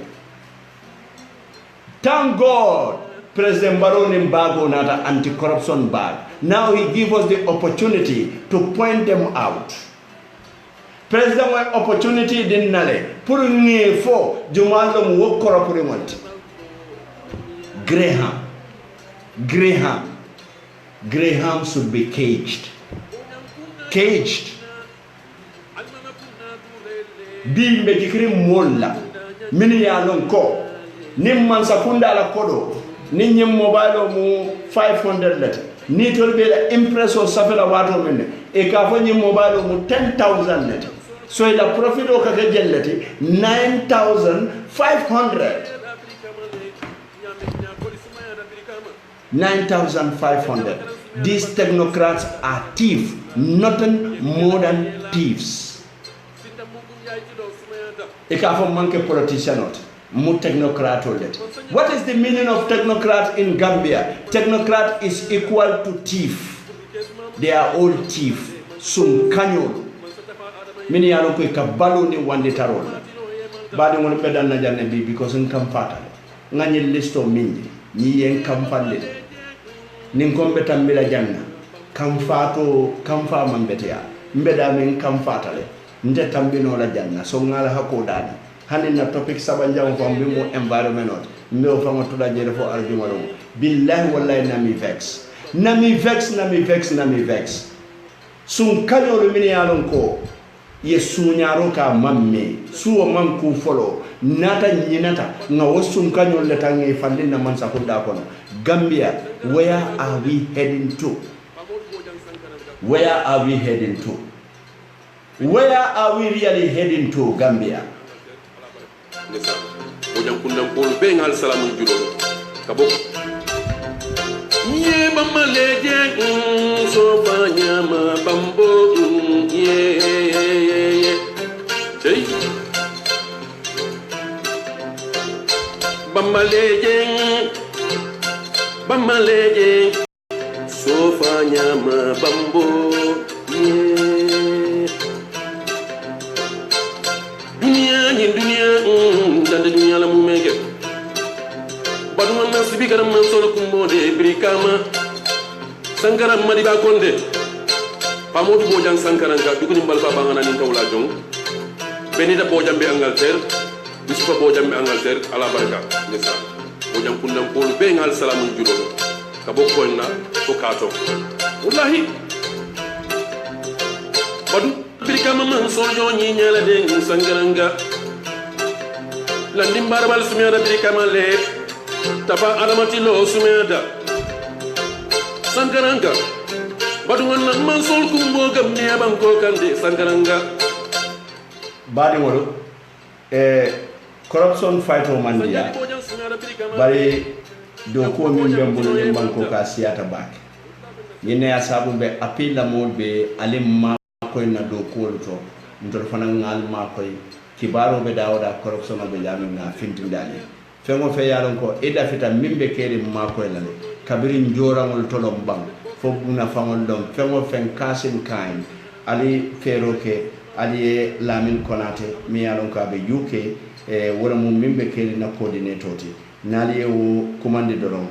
Thank God, President Barrow Mbago nata anti-corruption bag. Now he gives us the opportunity to point them out. President wa opportunity din nale pour ngi fo jumalo mu wokoro pour monti. Graham should be caged. Bimbe jikri molla mini ya lon ko nim man sakunda la kodo nin nyim mobile mu 500 let ni tolbe la impresso safela wato men e ka fo nyim mobile mu 10,000 let so ila profit o ka jellati 9,500. These technocrats are thieves, nothing more than thieves. Ikafo manke politician not, mu technocrat holdet. What is the meaning of technocrat in Gambia? Technocrat is equal to thief. They are all thief. Sum kanyol. Mini yalo ko kabalu ni wande tarol. Badi mo pedan na janne bi because nkam fata. Ngani listo minji. Ni yen kampalle. Nin kombe tambila janna. Kam fato kam fa mambetea. Mbeda men kam fatale. Nde tambino la janna. So ngala hako dadi. Hani na topic sabanja fam bi mo environment not. Mbe fam tula jere fo aljumalo. Billahi wallahi nami vex. Sun kanyolu mini yalon ko. Ye sunyaro ka mamme suwo man ku folo nata nyinata nga wosun kanyo leta ngi fandina man sakunda kono. Gambia, where are we heading to? Where are we really heading to, Gambia? Nye mama leje so banyama bambo ye hey mama leje so banyama bambo ye dunia dande dunia la mu mege baduma na sibi garam man solo kumbode brikama sankara madiba konde pamodu bojang sankara nga duguni mbalfa bangana ni tawla jong benita bojam be Angleterre bispa bojam be Angleterre ala baraka ngesa bojam kundam pol be ngal salamu judo ka bokonna to kato wallahi badu brikama man solo nyi nyala de sankara nga landim barbal sumiyada brikama le taba alamati lo sumeda sankaranga badungan man sol kumbo gamne banko kande sankaranga badi wolo corruption fight o mandia bari do ko min be mbulu ni banko ka siata bak yene asabu be apila molbe alim ma ko na do ko to ndor fana ngal ma koy kibaro be dawda corruption be jamin na fintindali fengo fe yalon ko ida fita mimbe keri mako elale kabiri njorangol tolom bang fo buna fangol dom fengo fen kasin kain ali feroke ali Lamin Konate mi yalon ko be UK wala mum mimbe keri na coordinator ti nali o commande doron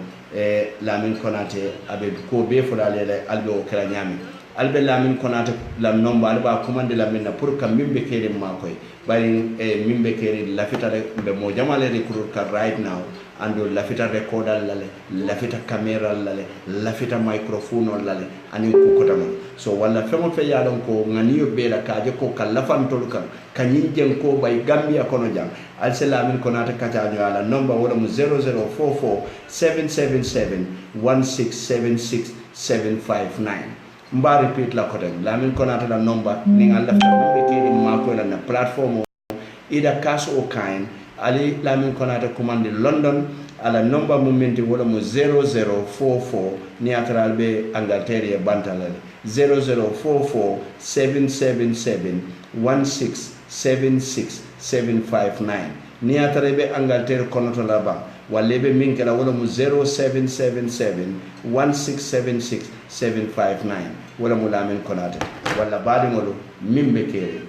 Lamin Konate abe ko be fo dalele albe o kala nyami albe Lamin Konate lam nomba alba commande Lamin na pour kam mimbe keri mako bari mimbe keri lafita be mo jamale recruit ka right now ando lafita recorder lale lafita camera lale lafita microphone lale ani ko kotama so wala femo fe yalon ko ngani be la kaje ko kalafan tol kan kanyinjen ko bay Gambia kono jang al Lamin Konate kata ala number wala mu 0044 777 1676759 mba repeat la kotem Lamin Konate la number ninga lafta mimbe keri mako la na platform ida cash o kind ali Lamin Konate commande London ala number momenti wala mo 0044 ni atralbe Angleterre bantalale 0044 777 1676759 ni atralbe Angleterre konoto laba walebe minkela wala mo 0777 1676759 wala mo Lamin Konate walla baadiŋolu miŋ be keeriŋ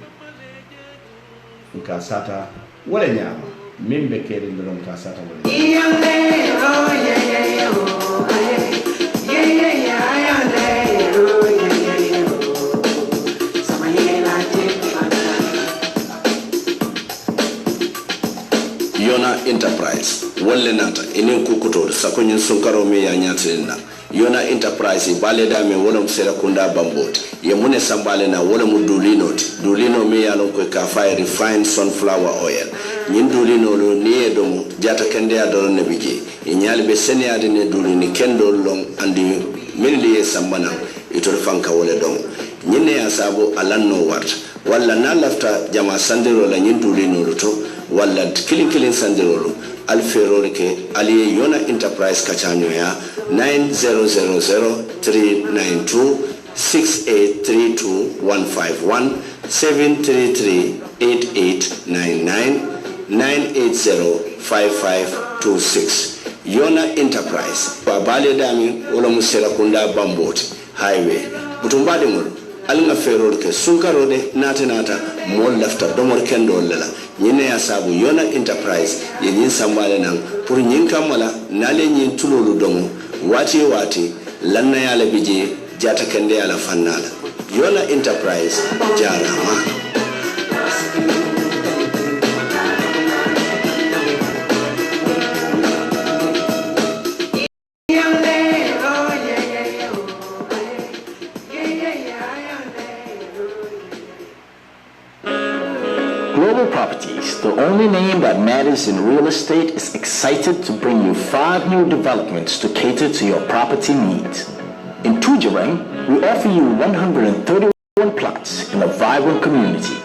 nka sata wo le ñaama miŋ be keeriŋ doroŋ ka sata wo le Yona Enterprise wolle nata enen kukuto sako nyin sunkaro me ya nyatina Yona Enterprise bale da me wala musera kunda bambote ye mune sambale na wala mu dulino me ya lon ko ka fire refined sunflower oil nyin dulino lo ni edomo jata kende ya do ne bije e nyaali be seniade ne dulini kendo long andi milli e sambana ito fanka wala dom nyine ya sabo alanno warta walla na lafta jama sandiro la nyin dulino lo to walla kilin sandirolo alferore ke ali Yona Enterprise kachanyo ya 90003926832151 7338899 9805526 Yona Enterprise babale dami wala musela kunda bambot highway butumbade ngol alnga feror ke sunkarode nata mol lafta domor kendo lela nyine ya sabu Yona Enterprise ye nyin sambale nan pour nyin kamala nale nyin tulolu domo wati lanna ya labije jata kende ya la fannala Yona Enterprise jarama Global Properties, the only name that matters in real estate, is excited to bring you 5 new developments to cater to your property needs. In Tujarem, we offer you 131 plots in a vibrant community,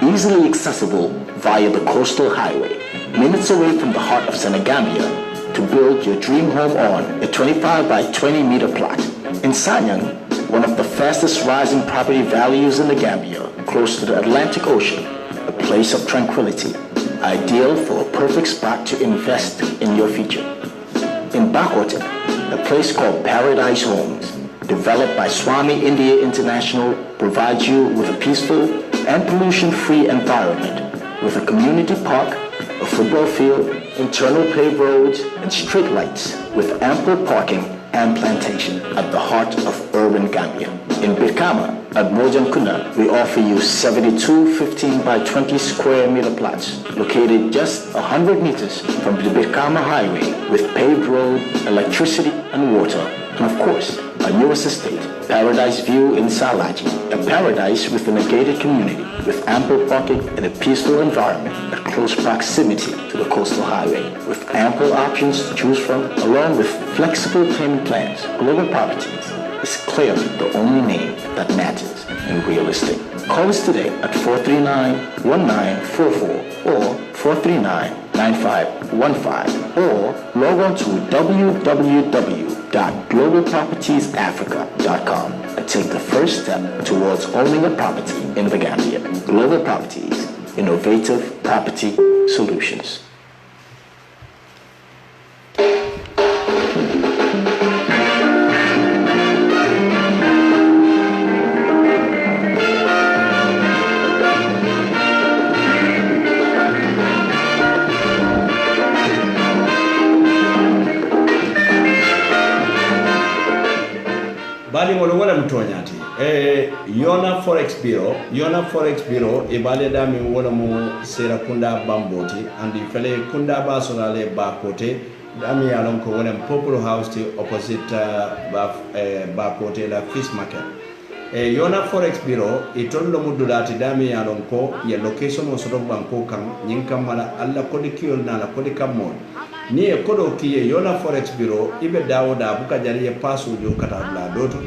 easily accessible via the coastal highway, minutes away from the heart of Senegambia, to build your dream home on a 25 by 20 meter plot. In Sanyang, one of the fastest rising property values in the Gambia, close to the Atlantic Ocean, a place of tranquility, ideal for a perfect spot to invest in your future. In Bakote, a place called Paradise Homes, developed by Swami India International, provides you with a peaceful and pollution-free environment with a community park, a football field, internal paved roads, and street lights with ample parking and plantation at the heart of urban Gambia. In Birkama, at Mojankuna, we offer you 72 15 by 20 square meter plots located just 100 meters from the Birkama Highway with paved road, electricity, and water. And of course, our newest estate, Paradise View in Salaji, a paradise within a gated community with ample parking and a peaceful environment at close proximity to the coastal highway with ample options to choose from along with flexible payment plans. Global Properties is clearly the only name that matters in real estate. Call us today at 439-1944 or 439-9515 or log on to www.globalpropertiesafrica.com and take the first step towards owning a property in the Gambia. Global Properties, innovative property solutions. Ngolo wala mtonyati Yona Forex Bureau ibale dami wala mu sera kunda bamboti andi fele kunda basonale bakote dami yalon ko wala Popular House ti opposite bakote la fish market Yona Forex Bureau itondo mudulati dami yalon ko ye location o sodo banko kan nyinkam mala alla kodi kiyol na la kodi kamon ni e kodo kiye Yona Forex Bureau ibe dawoda buka jari e pasu jo kata bla doto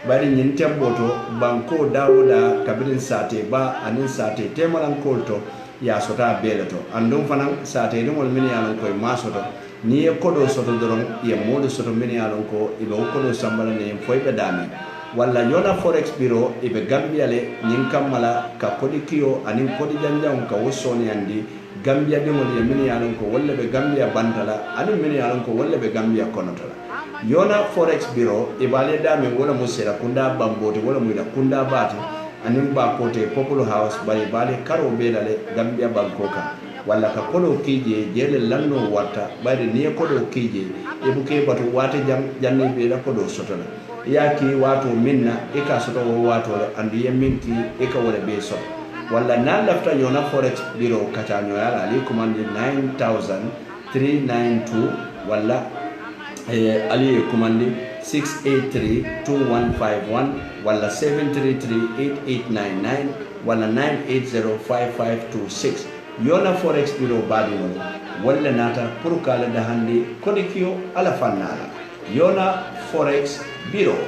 bari nyin temboto banko dawoda kabirin sate ba anin sate temalan kolto ya sota beleto andum fanan sate ni wol mini yalon koy masoto ni e kodo soto doron ye modo soto mini yalon ko ibe kodo sambala ne foy be dami walla Yona Forex Bureau ibe Gambia le nyin kamala ka kodi kiyo anin kodi janjam ka wosoni andi Gambia de mon yemini yalon ko walla be Gambia bantala anin mini yalon ko walla be Gambia konotala Yona Forex Bureau ibale dame wala musera kunda bamboti wala muida kunda bati anin ba kote popular house bari bale karo belale Gambia Bangkoka walla ka kodo kije jele lanno wata bari ni kodo kije e buke batu wata janne be da kodo sotala yaki wato minna e ka soto wato andi yeminti e ka wala be so walla na lafta yona forex bureau kata nyoyala ali commande 9392 walla ali commande 6832151 walla 7338899 walla 9805526 yona forex bureau badi wala walla nata pour kala da hande kodikio ala fannala yona forex bureau